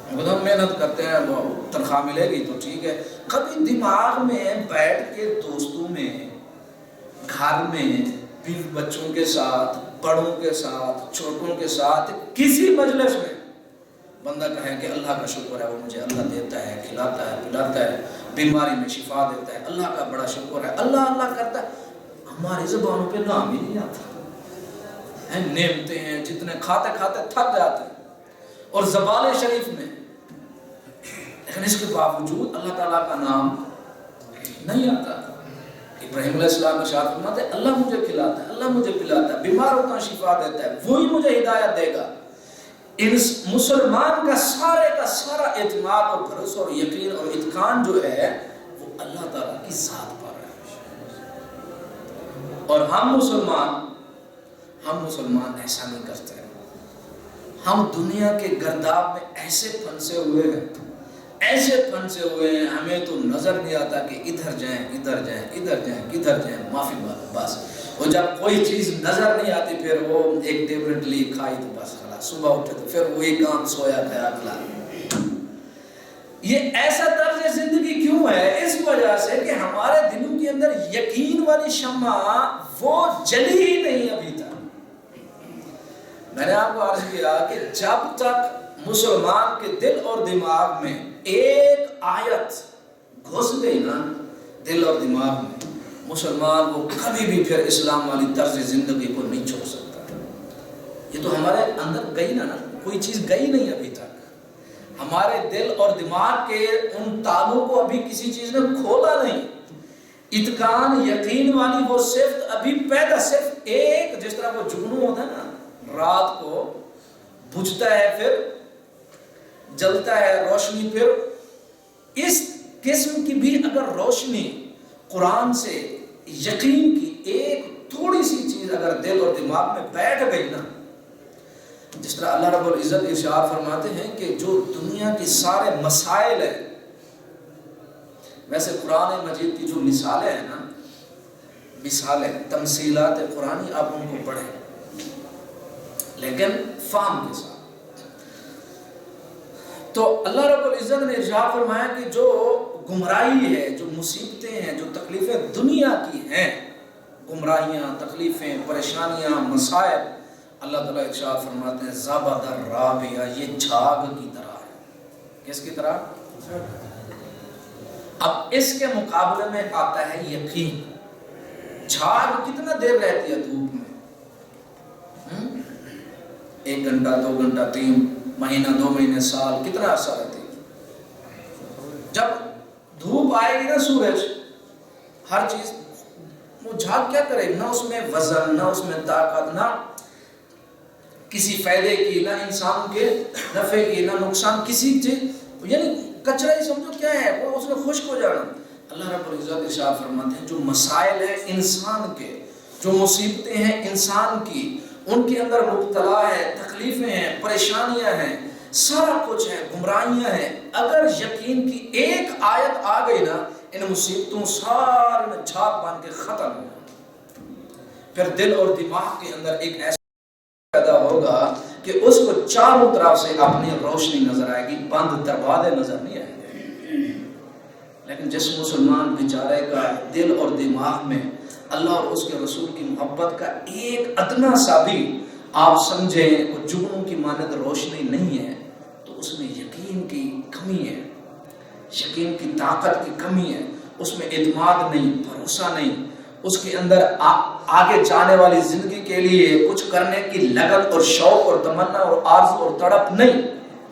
ہم محنت کرتے ہیں، وہ تنخواہ ملے گی تو ٹھیک ہے. کبھی دماغ میں بیٹھ کے دوستوں میں، گھر میں، بیوی بچوں کے ساتھ، بڑوں کے ساتھ، چھوٹوں کے ساتھ، کسی مجلس میں بندہ کہے کہ اللہ کا شکر ہے، وہ مجھے اللہ دیتا ہے، کھلاتا ہے، پلاتا ہے، بیماری میں شفا دیتا ہے، اللہ کا بڑا شکر ہے، اللہ اللہ کرتا ہے. ہماری زبانوں پہ نام ہی نہیں آتا. نعمتیں ہیں جتنے کھاتے کھاتے تھک جاتے ہیں اور زبان شریف میں، لیکن اس کے باوجود اللہ تعالیٰ کا نام نہیں آتا. ابراہیم علیہ السلام ارشاد فرماتے ہیں اللہ مجھے کھلاتا ہے، اللہ مجھے پلاتا ہے، بیمار ہوتا ہوں شفا دیتا ہے، وہی مجھے ہدایت دے گا. اس مسلمان کا سارا اعتماد اور بھروسہ اور یقین اور اتقان جو ہے وہ اللہ تعالیٰ کی ذات پر ہے. اور ہم مسلمان ایسا نہیں کرتے. ہم دنیا کے گرداب میں ایسے پھنسے ہوئے ہیں، ہمیں تو نظر نہیں آتا کہ ادھر جائیں، معافی بس. اور جب کوئی چیز نظر نہیں آتی پھر وہ ایک ٹیبلٹ لی کھائی تو بس خلاص، صبح اٹھے تو پھر وہی کام، سویا کھایا کھلا. یہ ایسا طرز زندگی کیوں ہے؟ اس وجہ سے کہ ہمارے دلوں کے اندر یقین والی شمع وہ جلی ہی نہیں ابھی تک. میں نے آپ کو عرض کیا کہ جب تک مسلمان کے دل اور دماغ میں ایک آیت گھس گئی نا دل اور دماغ میں، مسلمان کو کبھی بھی پھر اسلام والی طرز زندگی کو نہیں چھوڑ سکتا. یہ تو ہمارے اندر گئی نا، کوئی چیز گئی نہیں ابھی تک. ہمارے دل اور دماغ کے ان تالوں کو ابھی کسی چیز نے کھولا نہیں. اتقان یقین والی وہ صفت ابھی پیدا، صرف ایک، جس طرح وہ جگنو ہوتا ہے نا، رات کو بجھتا ہے پھر جلتا ہے، روشنی پھر. اس قسم کی بھی اگر روشنی قرآن سے یقین کی ایک تھوڑی سی چیز اگر دل اور دماغ میں بیٹھ گئی نا، جس طرح اللہ رب العزت ارشاد فرماتے ہیں کہ جو دنیا کے سارے مسائل ہیں، ویسے قرآن مجید کی جو مثالیں ہیں نا، مثالیں تمثیلات قرآنی، آپ ان کو پڑھیں لیکن فہم کے ساتھ. تو اللہ رب العزت نے ارشاد فرمایا کہ جو گمراہی ہے، جو مصیبتیں ہیں، جو تکلیفیں دنیا کی ہیں، گمراہیاں، تکلیفیں، پریشانیاں، مسائل، اللہ تعالیٰ ارشاد فرماتے ہیں زبد الرابیہ، یہ جھاگ کی طرح ہے. کس کی طرح؟ اب اس کے مقابلے میں آتا ہے یقین. جھاگ کتنا دیر رہتی ہے دھوپ میں؟ 1 گھنٹہ، 2 گھنٹہ، 3 مہینہ، 2 مہینے، سال، کتنا عرصہ رہتی ہے؟ جب دھوپ آئے گی نا، سورج، ہر چیز، وہ جھاگ کیا کرے؟ نہ اس میں وزن، نہ اس میں طاقت، نہ کسی فائدے کی، نہ انسان کے نفع کی، نہ نقصان کسی چیز، یعنی کچرا ہی سمجھو کیا ہے وہ، اس نے خشک ہو جانا. اللہ رب العزت ارشاد فرماتے ہیں جو مسائل ہیں انسان کے، جو مصیبتیں ہیں انسان کی، ان کے اندر مبتلا ہے، تکلیفیں ہیں، پریشانیاں ہیں، سارا کچھ ہے، گمراہیاں ہیں، اگر یقین کی ایک آیت آ گئی نا، ان مصیبتوں سارے میں جھاگ بن کے ختم ہو جائے. پھر دل اور دماغ کے اندر ایک ایسا پیدا ہوگا کہ اس کو چاروں طرف سے اپنی روشنی نظر آئے گی، بند دروازے نظر نہیں آئیں گے. لیکن جس مسلمان بیچارے کا دل اور دماغ میں اللہ اور اس کے رسول کی محبت کا ایک ادنا سا بھی آپ سمجھیں وہ جگنوں کی مانند روشنی نہیں ہے، تو اس میں یقین کی کمی ہے، یقین کی طاقت کی کمی ہے، اس میں اعتماد نہیں، بھروسہ نہیں، اس کے اندر آگے جانے والی زندگی کے لیے کچھ کرنے کی لگن اور شوق اور تمنا اور آرزو اور تڑپ نہیں۔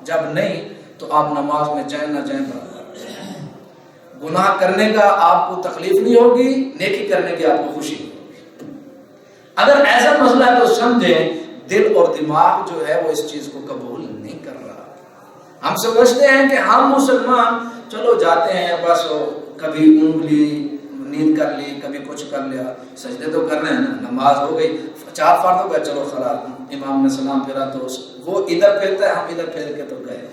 جب نہیں تو آپ نماز میں جائیں نہ جائیں برابر۔ گناہ کرنے کا آپ کو تکلیف نہیں ہوگی، نیکی کرنے کی آپ کو خوشی ہوگی۔ اگر ایسا مسئلہ ہے تو سمجھیں دل اور دماغ جو ہے وہ اس چیز کو قبول نہیں کر رہا۔ ہم سمجھتے ہیں کہ ہم مسلمان چلو جاتے ہیں، بس کبھی اونگ لی، نیند کر لی، کبھی کچھ کر لیا، سجدے تو کر رہے ہیں نا، نماز ہو گئی، 4 فرض ہو گئے، چلو خلاص، امام نے سلام پھیرا تو وہ ادھر پھیرتا ہے، ہم ادھر پھیر کے تو گئے۔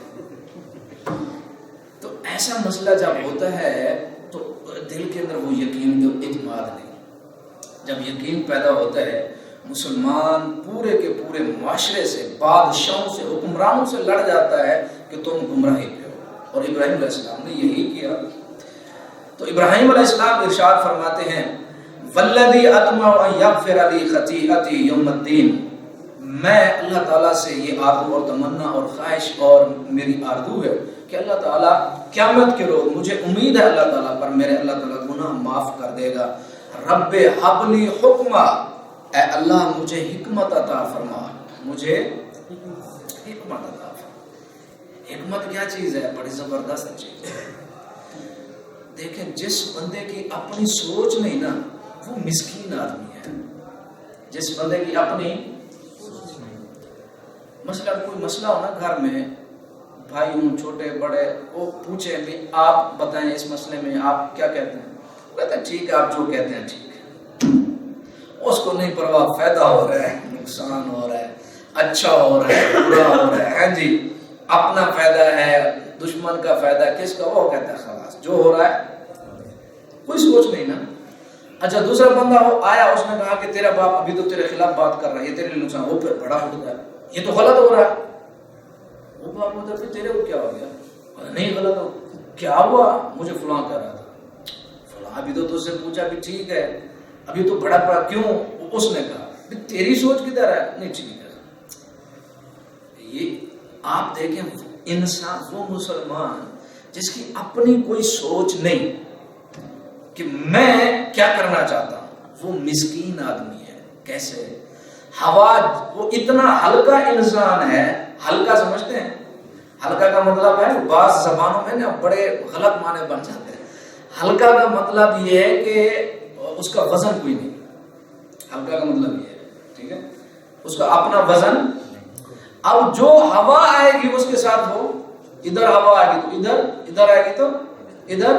تو ایسا مسئلہ جب ہوتا ہے تو دل کے اندر وہ یقین اور اعتماد نہیں۔ جب یقین پیدا ہوتا ہے، مسلمان پورے کے پورے معاشرے سے، بادشاہوں سے، حکمرانوں سے لڑ جاتا ہے کہ تم گمراہی پہ ہو، اور ابراہیم علیہ السلام نے یہی کیا۔ تو ابراہیم علیہ السلام ارشاد فرماتے ہیں والذی اطمع ان یغفر لی خطیئتی یوم الدین، میں اللہ تعالیٰ سے یہ آرزو اور تمنا اور خواہش اور میری آرزو ہے کہ اللہ تعالیٰ قیامت کے روز، مجھے امید ہے اللہ تعالیٰ پر، میرے اللہ تعالیٰ گناہ معاف کر دے گا۔ رب حب لی حکما، اے اللہ مجھے حکمت عطا فرما، مجھے حکمت عطا فرما۔ حکمت کیا چیز ہے؟ بڑی زبردست چیز ہے۔ دیکھیں جس بندے کی اپنی سوچ نہیں نا، وہ مسکین آدمی ہے۔ جس بندے کی اپنی مثلا کوئی مسئلہ ہو نا گھر میں، بھائی ہوں چھوٹے بڑے، وہ پوچھے بھی آپ بتائیں اس مسئلے میں آپ کیا کہتے ہیں، وہ کہتے ہیں ٹھیک ہے آپ جو کہتے ہیں ٹھیک ہے۔ اس کو نہیں پرواہ فائدہ ہو رہا ہے، نقصان ہو رہا ہے، اچھا ہو رہا ہے، برا ہو رہا ہے، جی اپنا فائدہ ہے، دشمن کا فائدہ ہے، کس کا؟ وہ کہتا ہے خلاص جو ہو رہا ہے، کوئی سوچ نہیں نا۔ اچھا دوسرا بندہ ہو آیا، اس نے کہا کہ تیرا باپ ابھی تو تیرے خلاف بات کر رہا ہے، یہ تیرے لیے نقصان، وہ پھر بڑا ہوتا ہے، یہ تو غلط ہو رہا ہے۔ وہ باپ ہوتا ہے پھر تیرے کو کیا ہو گیا؟ نہیں غلط ہو، کیا ہوا؟ مجھے فلاں کہہ رہا تھا، فلاں ابھی تو تجھ سے پوچھا بھی ٹھیک ہے، ابھی تو بڑا پڑا کیوں؟ اس نے کہا تیری سوچ کدھر ہے؟ نہیں ٹھیک ہے۔ یہ آپ دیکھیں انسان، وہ مسلمان جس کی اپنی کوئی سوچ نہیں کہ میں کیا کرنا چاہتا ہوں، وہ مسکین آدمی ہے۔ کیسے؟ ہوا، وہ اتنا ہلکا انسان ہے۔ ہلکا سمجھتے ہیں؟ ہلکا کا مطلب ہے بعض زبانوں میں نا بڑے غلط معنی بن جاتے ہیں۔ ہلکا کا مطلب یہ ہے کہ اس کا وزن کوئی نہیں۔ ہلکا کا مطلب یہ ہے، ٹھیک ہے، اس کا اپنا وزن۔ اب جو ہوا آئے گی اس کے ساتھ وہ، ادھر ہوا آئے گی تو ادھر، ادھر آئے گی تو ادھر۔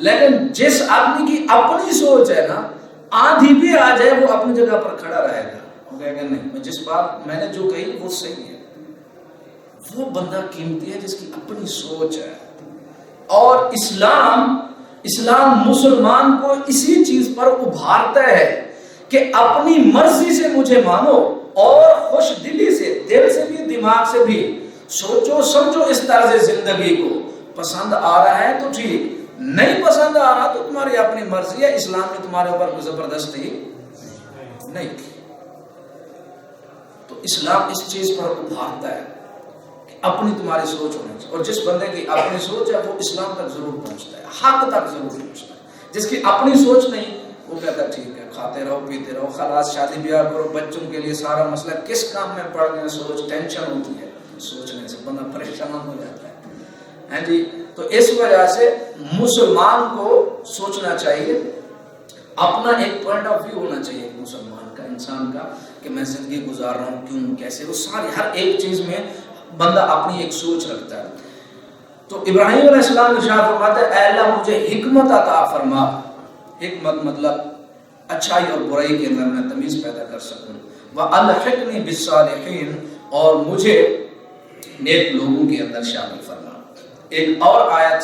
لیکن جس آدمی کی اپنی سوچ ہے نا، آندھی بھی آ جائے وہ اپنی جگہ پر کھڑا رہے گا، وہ کہے گا نہیں، جس بات میں نے جو کہی وہ صحیح ہے۔ وہ بندہ قیمتی ہے جس کی اپنی سوچ ہے۔ اور اسلام مسلمان کو اسی چیز پر ابھارتا ہے کہ اپنی مرضی سے مجھے مانو اور خوش دلی سے، دل سے بھی دماغ سے بھی سوچو سمجھو اس طرز زندگی کو۔ پسند آ رہا ہے تو ٹھیک، نہیں پسند آ رہا تو تمہاری اپنی مرضی ہے، اسلام نے تمہارے اوپر کوئی زبردستی نہیں کی۔ تو اسلام اس چیز پر ابھارتا ہے کہ اپنی تمہاری سوچ ہونی چاہیے، اور جس بندے کی اپنی سوچ ہے وہ اسلام تک ضرور پہنچتا ہے، حق تک ضرور پہنچتا ہے۔ جس کی اپنی سوچ نہیں، وہ کہتا ہے ٹھیک ہے، کھاتے رہو پیتے رہو، خلاص شادی بیاہ کرو، بچوں کے لیے سارا مسئلہ کس کام میں پڑ گئے، سوچ ٹینشن ہوتی ہے، سوچنے سے بندہ پریشان ہو جاتا ہے جی۔ تو اس وجہ سے مسلمان کو سوچنا چاہیے، اپنا ایک پوائنٹ آف ویو ہونا چاہیے مسلمان کا، انسان کا، کہ میں زندگی گزار رہا ہوں کیوں، کیسے، وہ ساری ہر ایک چیز میں بندہ اپنی ایک سوچ رکھتا ہے۔ تو ابراہیم علیہ السلام ارشاد فرماتے ہیں اے اللہ مجھے حکمت عطا فرما۔ حکمت مطلب اچھائی اور برائی کے اندر میں تمیز پیدا کر سکوں۔ وَأَلْحِقْنِي بِالصَّالِحِينَ، اور مجھے نیک لوگوں کے اندر شامل فرما۔ ایک اور آیت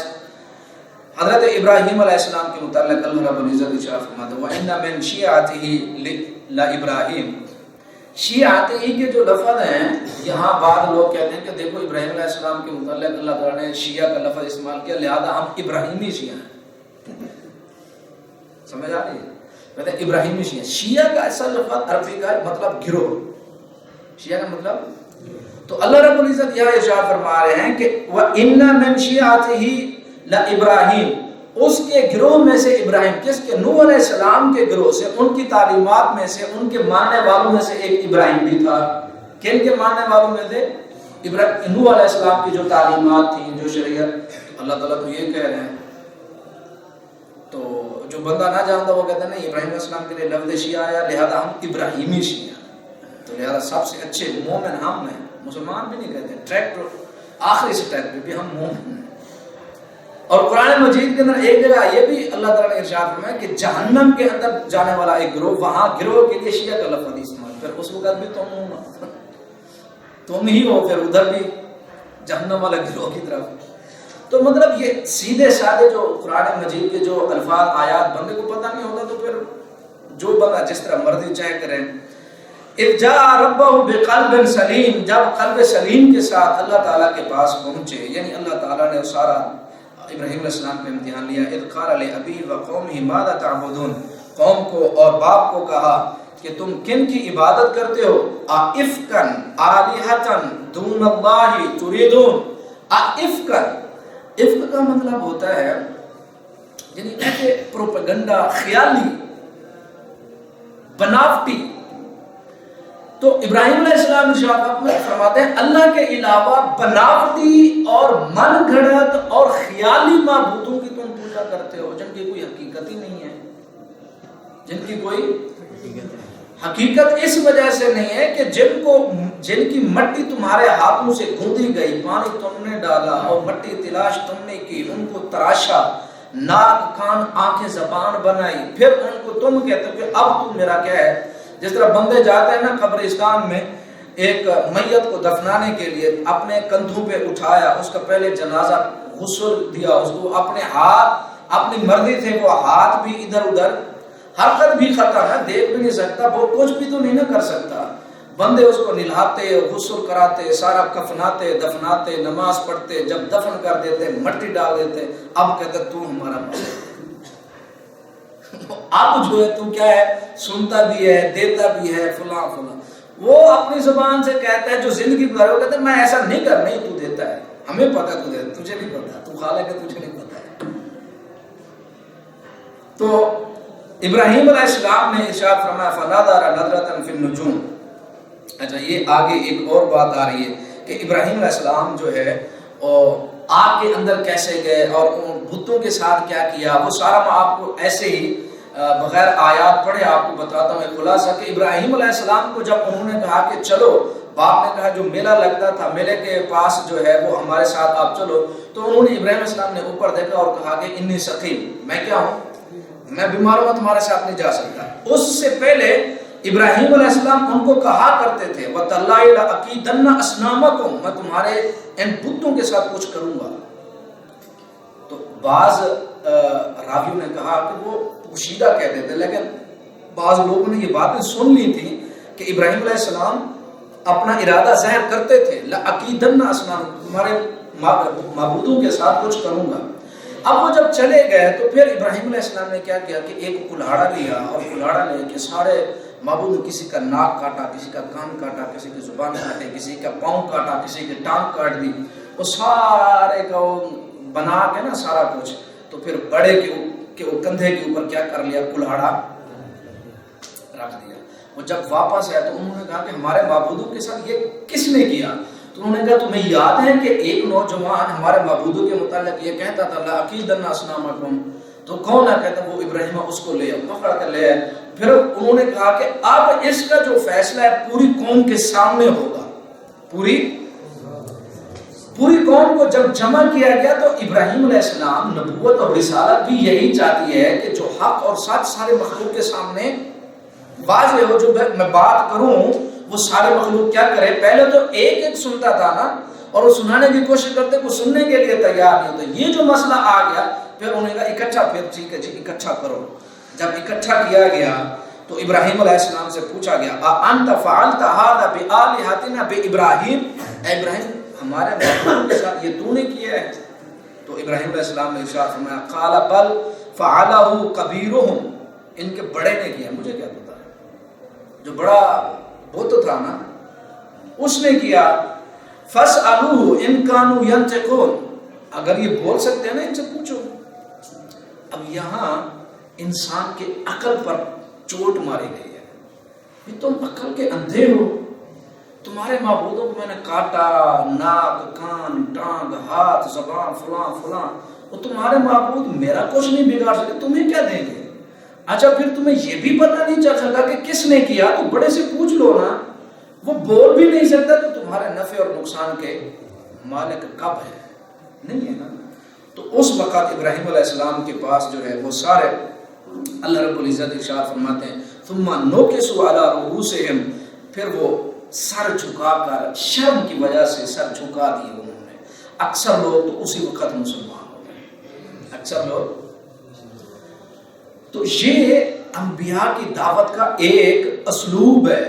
حضرت ابراہیم علیہ السلام کے متعلق اللہ رب العزت ارشاد فرماتے ہیں وَإِنَّ مِن شِيعَتِهِ لَإِبْرَاهِيمَ۔ شیعاتِ کے جو لفظ ہیں، یہاں بعض لوگ کہتے ہیں کہ دیکھو ابراہیم علیہ السلام کے متعلق اللہ تعالیٰ نے شیعہ کا لفظ استعمال کیا، لہذا ہم ابراہیمی شیعہ ہیں۔ سمجھ آ رہی ہے؟ کہتے ہیں ابراہیمی شیعہ. شیعہ کا ایسا لفظ عربی کا مطلب گروہ. شیعہ کا مطلب تو اللہ رب العزت یہاں ارشاد فرما رہے ہیں کہ وَإِنَّ مِن شِيعَتِهِ لَإِبْرَاهِيمَ، اس کے گروہ میں سے ابراہیم، کس کے؟ نوح علیہ السلام کے گروہ سے، ان کی تعلیمات میں سے، ان کے ماننے والوں میں سے ایک ابراہیم بھی تھا. کن کے ماننے والوں میں تھے؟ نوح علیہ السلام کی جو تعلیمات تھیں، جو شریعت. اللہ تعالیٰ تو یہ کہہ رہے ہیں. تو جو بندہ نہ جانتا وہ کہتا ہے نہیں، ابراہیم علیہ السلام کے لیے لفظ شیعہ آیا لہذا ہم ابراہیمی شیعہ، تو لہذا سب سے اچھے مومن ہم ہیں. مسلمان بھی نہیں کہتے، ٹریک آخری سٹیپ پہ بھی ہم مومن ہیں. اور قرآن مجید کے اندر ایک جگہ یہ بھی اللہ تعالیٰ نے ارشاد فرمایا کہ جہنم کے اندر جانے والا ایک گروہ، وہاں گروہ کے لیے شیعہ کا لفظ استعمال. پھر اس وقت بھی تم ہی ہو، پھر ادھر بھی جہنم والا گروہ کی طرف. تو مطلب یہ سیدھے سادے جو قرآن مجید کے جو الفاظ آیات بندے کو پتہ نہیں ہوتا تو پھر جو بندہ جس طرح مرضی چاہے کرے. اذ جاء ربہ بقلب سلیم، جب قلب سلیم کے ساتھ اللہ تعالیٰ کے پاس پہنچے، یعنی اللہ تعالیٰ نے سارا ابراہیم علیہ السلام پہ امتحان لیا. اذ قال لأبیہ وقومہ ماذا تعبدون، قوم کو اور باپ کو کہا کہ تم کن کی عبادت کرتے ہو؟ ائفکن آلہۃ دون اللہ تریدون. ائفکن، افک کا مطلب ہوتا ہے یعنی ایسے پروپیگنڈا، خیالی، بناوٹی. تو ابراہیم علیہ السلام ارشاد فرماتے ہیں اللہ کے علاوہ بناوٹی اور من گھڑت اور خیالی معبودوں کی تم پوجا کرتے ہو جن کی کوئی حقیقت ہی نہیں ہے، جن کی کوئی حقیقت اس وجہ سے نہیں ہے کہ جن کی مٹی تمہارے ہاتھوں سے گوندی گئی، پانی تم نے ڈالا اور مٹی تلاش تم نے کی، ان کو تراشا، ناک کان آنکھیں زبان بنائی، پھر ان کو تم کہتے ہو کہ اب تم میرا کیا ہے. جس طرح بندے جاتے ہیں نا قبرستان میں ایک میت کو دفنانے کے لیے، اپنے کندھوں پہ اٹھایا، اس کا پہلے جنازہ غسل دیا، اس کو اپنے ہاتھ، اپنی مرضی سے وہ ہاتھ بھی ادھر ادھر، حرکت بھی ختم ہے، دیکھ بھی نہیں سکتا، وہ کچھ بھی تو نہیں نہ کر سکتا. بندے اس کو نہلاتے، غسل کراتے، سارا کفناتے، دفناتے، نماز پڑھتے، جب دفن کر دیتے مٹی ڈال دیتے. اب کہتے تو ہمارا مولا. اب جو ہے تو کیا ہے، سنتا بھی ہے، دیتا بھی ہے، فلاں فلاں. وہ اپنی زبان سے کہتا ہے جو زندگی گزارے، وہ کہتا ہے میں ایسا نہیں کر، نہیں تو دیتا ہے، ہمیں پتا تو دیتا، تجھے نہیں پتا، تو خالق ہے تجھے نہیں پتا ہے. تو ابراہیم علیہ السلام نے ارشاد فرمایا فنادر نظرۃ فی النجوم. اچھا یہ آگے ایک اور بات آ رہی ہے کہ ابراہیم علیہ السلام جو ہے آگ کے اندر کیسے گئے اور ان بتوں کے ساتھ کیا کیا، وہ سارا میں آپ کو ایسے ہی بغیر آیات پڑھے آپ کو بتاتا ہوں ایک خلاصہ. کہ ابراہیم علیہ السلام کو جب انہوں نے کہا کہ چلو، باپ نے کہا جو میلہ لگتا تھا میلے کے پاس جو ہے وہ ہمارے ساتھ آپ چلو، تو انہوں نے ابراہیم علیہ السلام نے اوپر دیکھا اور کہا کہ انی سقیم، میں کیا ہوں، میں بیمار ہوں، تمہارے ساتھ نہیں جا سکتا. اس سے پہلے ابراہیم علیہ السلام ان کو کہا کرتے تھے وَتَاللَّهِ لَأَكِيدَنَّ أَصْنَامَكُمْ، میں تمہارے ان بتوں کے ساتھ کچھ کروں گا. تو بعض راویوں نے کہا کہ وہ پوشیدہ کہتے تھے، لیکن بعض لوگوں نے یہ باتیں سن لی تھی کہ ابراہیم علیہ السلام اپنا ارادہ ظاہر کرتے تھے لَأَكِيدَنَّ أَصْنَامَكُمْ، تمہارے معبودوں کے ساتھ کچھ کروں گا. اب وہ جب چلے گئے تو پھر ابراہیم علیہ السلام نے کیا کیا کہ ایک کلاڑا لیا اور کلاڑا لے کے سارے معبود، کسی کا ناک کاٹا، کسی کا کان کاٹا، کسی کی زبان کاٹے، کسی کا پاؤں کاٹا، کسی کی ٹانگ کاٹ دی، وہ سارے کو بنا کے نا سارا کچھ، تو پھر بڑے کے کندھے کے اوپر کیا کر لیا، کلاڑا رکھ دیا. وہ جب واپس آیا تو انہوں نے کہا کہ ہمارے معبودوں کے ساتھ یہ کس نے کیا؟ تو انہوں نے کہا تمہیں یاد ہے کہ ایک نوجوان ہمارے معبودوں کے متعلق یہ کہتا تھا لَأَكِيدَنَّ أَصْنَامَكُمْ، تو کون ہے؟ کہتا وہ ابراہیم، اس کو لے پکڑ کر لے آئے. پھر انہوں نے کہا کہ اب اس کا جو فیصلہ ہے پوری قوم کے سامنے ہوگا. پوری قوم کو جب جمع کیا گیا تو ابراہیم علیہ السلام نبوت اور رسالت بھی یہی چاہتی ہے کہ جو حق اور سچ سارے مخلوق کے سامنے واضح ہو. جو میں بات کروں وہ سارے مخلوق کیا کرے، پہلے تو ایک ایک سنتا تھا نا، اور وہ سنانے کی کوشش کرتے، وہ سننے کے لیے تیار نہیں ہوتے. یہ جو مسئلہ آ گیا پھر انہوں نے کہا اکٹھا، پھر ٹھیک ہے جی اکٹھا کرو. جب اکٹھا کیا گیا تو ابراہیم علیہ السلام سے پوچھا گیا اَأَنْتَ فَعَلْتَ هَذَا بِآلِهَتِنَا بِإِبْرَاهِيمَ، اے ابراہیم ہمارے معبود کے ساتھ یہ تو نے کیا ہے؟ تو ابراہیم علیہ السلام نے ارشاد فرمایا قَالَ بَلْ فعلہ کبیرہم، ان کے بڑے نے کیا، مجھے کیا پتا ہے، جو بڑا وہ تو تھا نا اس نے کیا، فاسألوہ ان کانوا ینطقون، اگر یہ بول سکتے ہیں نا ان سے پوچھو۔ اب یہاں انسان کے عقل پر چوٹ ماری گئی ہے کہ تم عقل کے اندھے ہو، تمہارے معبودوں کو میں نے کاٹا، ناک، کان، ٹانگ، ہاتھ، زبان، فلاں فلاں، وہ تمہارے معبود میرا کچھ نہیں بگاڑ سکے، تمہیں کیا دیں گے؟ اچھا پھر تمہیں یہ بھی پتہ نہیں چل سکتا کہ کس نے کیا، تو بڑے سے پوچھ لو نا، وہ بول بھی نہیں سکتا تو تمہارے نفع اور نقصان کے مالک کب ہے؟ نہیں ہے نا۔ تو اس وقت ابراہیم علیہ السلام کے پاس جو ہے وہ سارے، اللہ رب العزت ارشاد فرماتے ہیں ثم نوکسوا علی رؤوسہم، پھر وہ سر جھکا کر، شرم کی وجہ سے سر جھکا دیے انہوں نے۔ اکثر لوگ تو اسی وقت مسلمان ہو گئے، اکثر لوگ۔ تو یہ انبیاء کی دعوت کا ایک اسلوب ہے،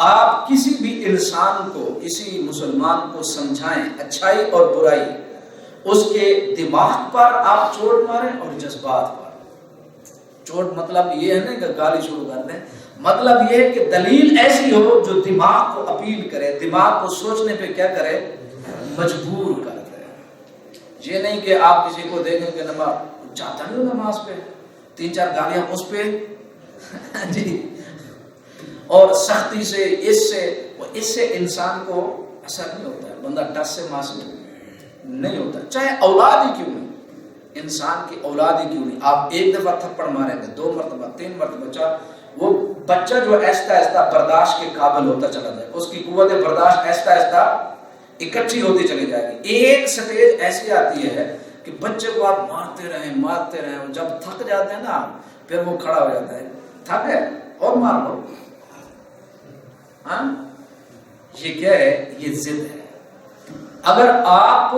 آپ کسی بھی انسان کو، کسی مسلمان کو سمجھائیں اچھائی اور برائی، اس کے دماغ پر آپ چوٹ ماریں اور جذبات پر چوٹ، مطلب یہ ہے نا کہ گالی شروع کر دیں، مطلب یہ ہے کہ دلیل ایسی ہو جو دماغ کو اپیل کرے، دماغ کو سوچنے پہ کیا کرے، مجبور کر دے۔ یہ نہیں کہ آپ کسی کو دیکھیں کہ نماز جاتا نہیں نماز پہ، 3-4 گالیاں اس پہ جی، اور سختی سے اس سے انسان کو اثر نہیں ہوتا ہے، بندہ ٹس سے معصوم نہیں ہوتا، چاہے اولاد ہی کیوں نہیں، انسان کی اولاد ہی کیوں نہیں۔ آپ ایک دفعہ تھپڑ ماریں گے، 2 مرتبہ، 3 مرتبہ، وہ بچہ جو آہستہ آہستہ برداشت کے قابل ہوتا چلا جائے، اس کی قوت برداشت آہستہ آہستہ اکٹھی ہوتی چلی جائے گی۔ ایک سٹیج ایسی آتی ہے کہ بچے کو آپ مارتے رہیں، جب تھک جاتے ہیں نا پھر وہ کھڑا ہو جاتا ہے، تھک ہے اور مار لو، ہاں یہ کیا ہے، یہ ضد ہے۔ اگر آپ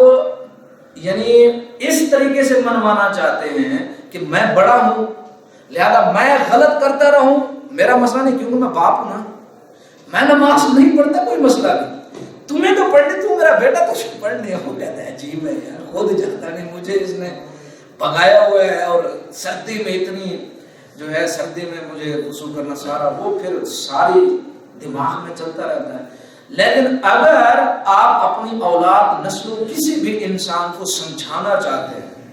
یعنی اس طریقے سے منوانا چاہتے ہیں کہ میں بڑا ہوں لہذا میں غلط کرتا رہوں، میرا مسئلہ نہیں، کیونکہ میں باپ ہوں نا، میں نماز نہیں پڑھتا، کوئی مسئلہ نہیں، تمہیں تو پڑھنی، تو میرا بیٹا تو پڑھنے ہو، کہتا ہے عجیب ہے یار، خود جاتا نہیں، مجھے اس نے پگایا ہوا ہے، اور سردی میں اتنی جو ہے، سردی میں مجھے غسل کرنا سارا، وہ پھر ساری دماغ میں چلتا رہتا ہے۔ لیکن اگر آپ اپنی اولاد، نسلوں، کسی بھی انسان کو سمجھانا چاہتے ہیں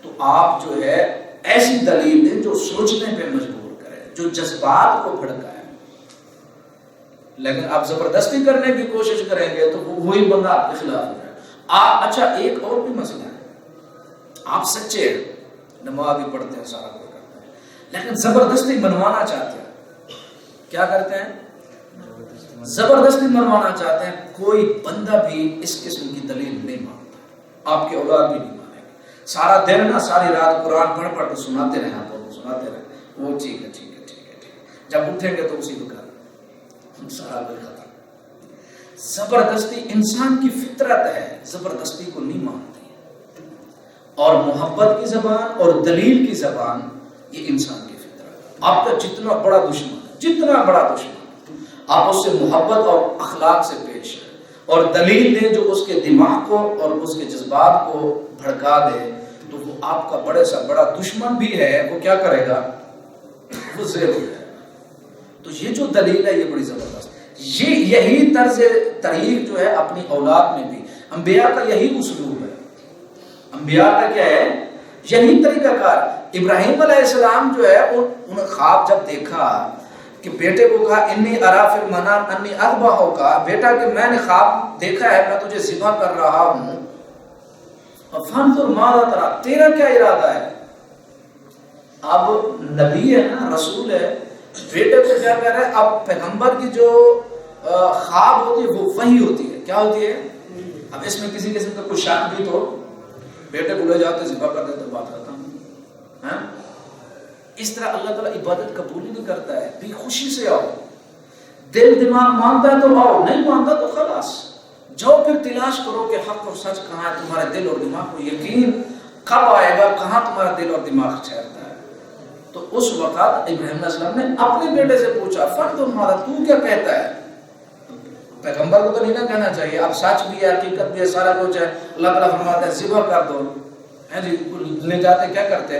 تو آپ جو ہے ایسی دلیل دیں جو سوچنے پہ مجبور کرے، جو جذبات کو بھڑکائے۔ لیکن آپ زبردستی کرنے کی کوشش کریں گے تو وہی بندہ آپ کے خلاف ہو جائے۔ آپ اچھا ایک اور بھی مسئلہ ہے، آپ سچے ہیں، نماز بھی پڑھتے ہیں، سارا کچھ کرتے ہیں، لیکن زبردستی منوانا چاہتے ہیں، کیا کرتے ہیں؟ زبردستی منوانا چاہتے ہیں۔ کوئی بندہ بھی اس قسم کی دلیل نہیں مانتا، آپ کے اولاد بھی نہیں مانے گا۔ سارا دن نا، ساری رات قرآن پڑھ پڑھ کے سناتے رہے، آپ کو سناتے رہے، وہ ٹھیک ہے ٹھیک ہے ٹھیک ہے ٹھیک ہے، جب اٹھیں گے تو اسی وقت سارا کوئی ختم۔ زبردستی انسان کی فطرت ہے، زبردستی کو نہیں مانتی، اور محبت کی زبان اور دلیل کی زبان یہ انسان کی فطرت ہے۔ آپ کا جتنا بڑا دشمن، جتنا بڑا دشمن، آپ اس سے محبت اور اخلاق سے پیش ہے، اور دلیل دیں جو اس کے دماغ کو اور اس کے جذبات کو بھڑکا دے، تو وہ آپ کا بڑے سا بڑا دشمن بھی ہے، وہ کیا کرے گا، وہ زیر ہو جائے گا۔ تو یہ جو دلیل ہے یہ بڑی زبردست، یہی طرز طریق جو ہے اپنی اولاد میں بھی، انبیاء کا یہی اسلوب ہے، انبیاء کا کیا ہے، یہی طریقہ کار۔ ابراہیم علیہ السلام جو ہے انہوں نے خواب جب دیکھا کہ بیٹے کو کہا انی ارا فی المنام انی اذبحک، بیٹا کہ میں نے خواب دیکھا ہے میں تجھے ذبح کر رہا ہوں، فانظر ماذا تری، تیرا کیا ارادہ ہے؟ اب نبی ہے نا، رسول ہے، بیٹے کو کیا کہہ رہا ہے؟ اب پیغمبر کی جو خواب ہوتی ہے وہ وحی ہوتی ہے، کیا ہوتی ہے؟ اب اس میں کسی قسم کا کوئی شک بھی تو بیٹے کو لے جاتے ذبح کر دیتے، بات ختم، ہاں؟ اس طرح اللہ تعالیٰ عبادت قبول ہی نہیں کرتا ہے۔ بھی خوشی سے آؤ، دل دماغ مانتا ہے تو آؤ، نہیں مانتا تو خلاص جاؤ، پھر تلاش کرو کہ حق اور سچ کہاں ہے۔ تمہارے دل اور دماغ کو یقین کب آئے گا، کہاں تمہارا دل اور دماغ ٹھہرتا ہے؟ تو اس وقت ابراہیم علیہ السلام نے اپنے بیٹے سے پوچھا، فرد تمہارا، تو کیا کہتا ہے؟ پیغمبر کو تو نہیں نہ کہنا چاہیے، اب سچ بھی ہے، حقیقت بھی ہے، سارا کچھ ہے، اللہ تعالیٰ فرماتا ہے ذبح کر دو، ہیں جی، لے جاتے کیا کرتے،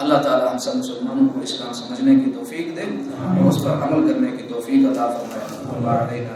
اللہ تعالی ہم سب مسلمانوں کو اسلام سمجھنے کی توفیق دے اور اس پر عمل کرنے کی توفیق عطا فرمائے۔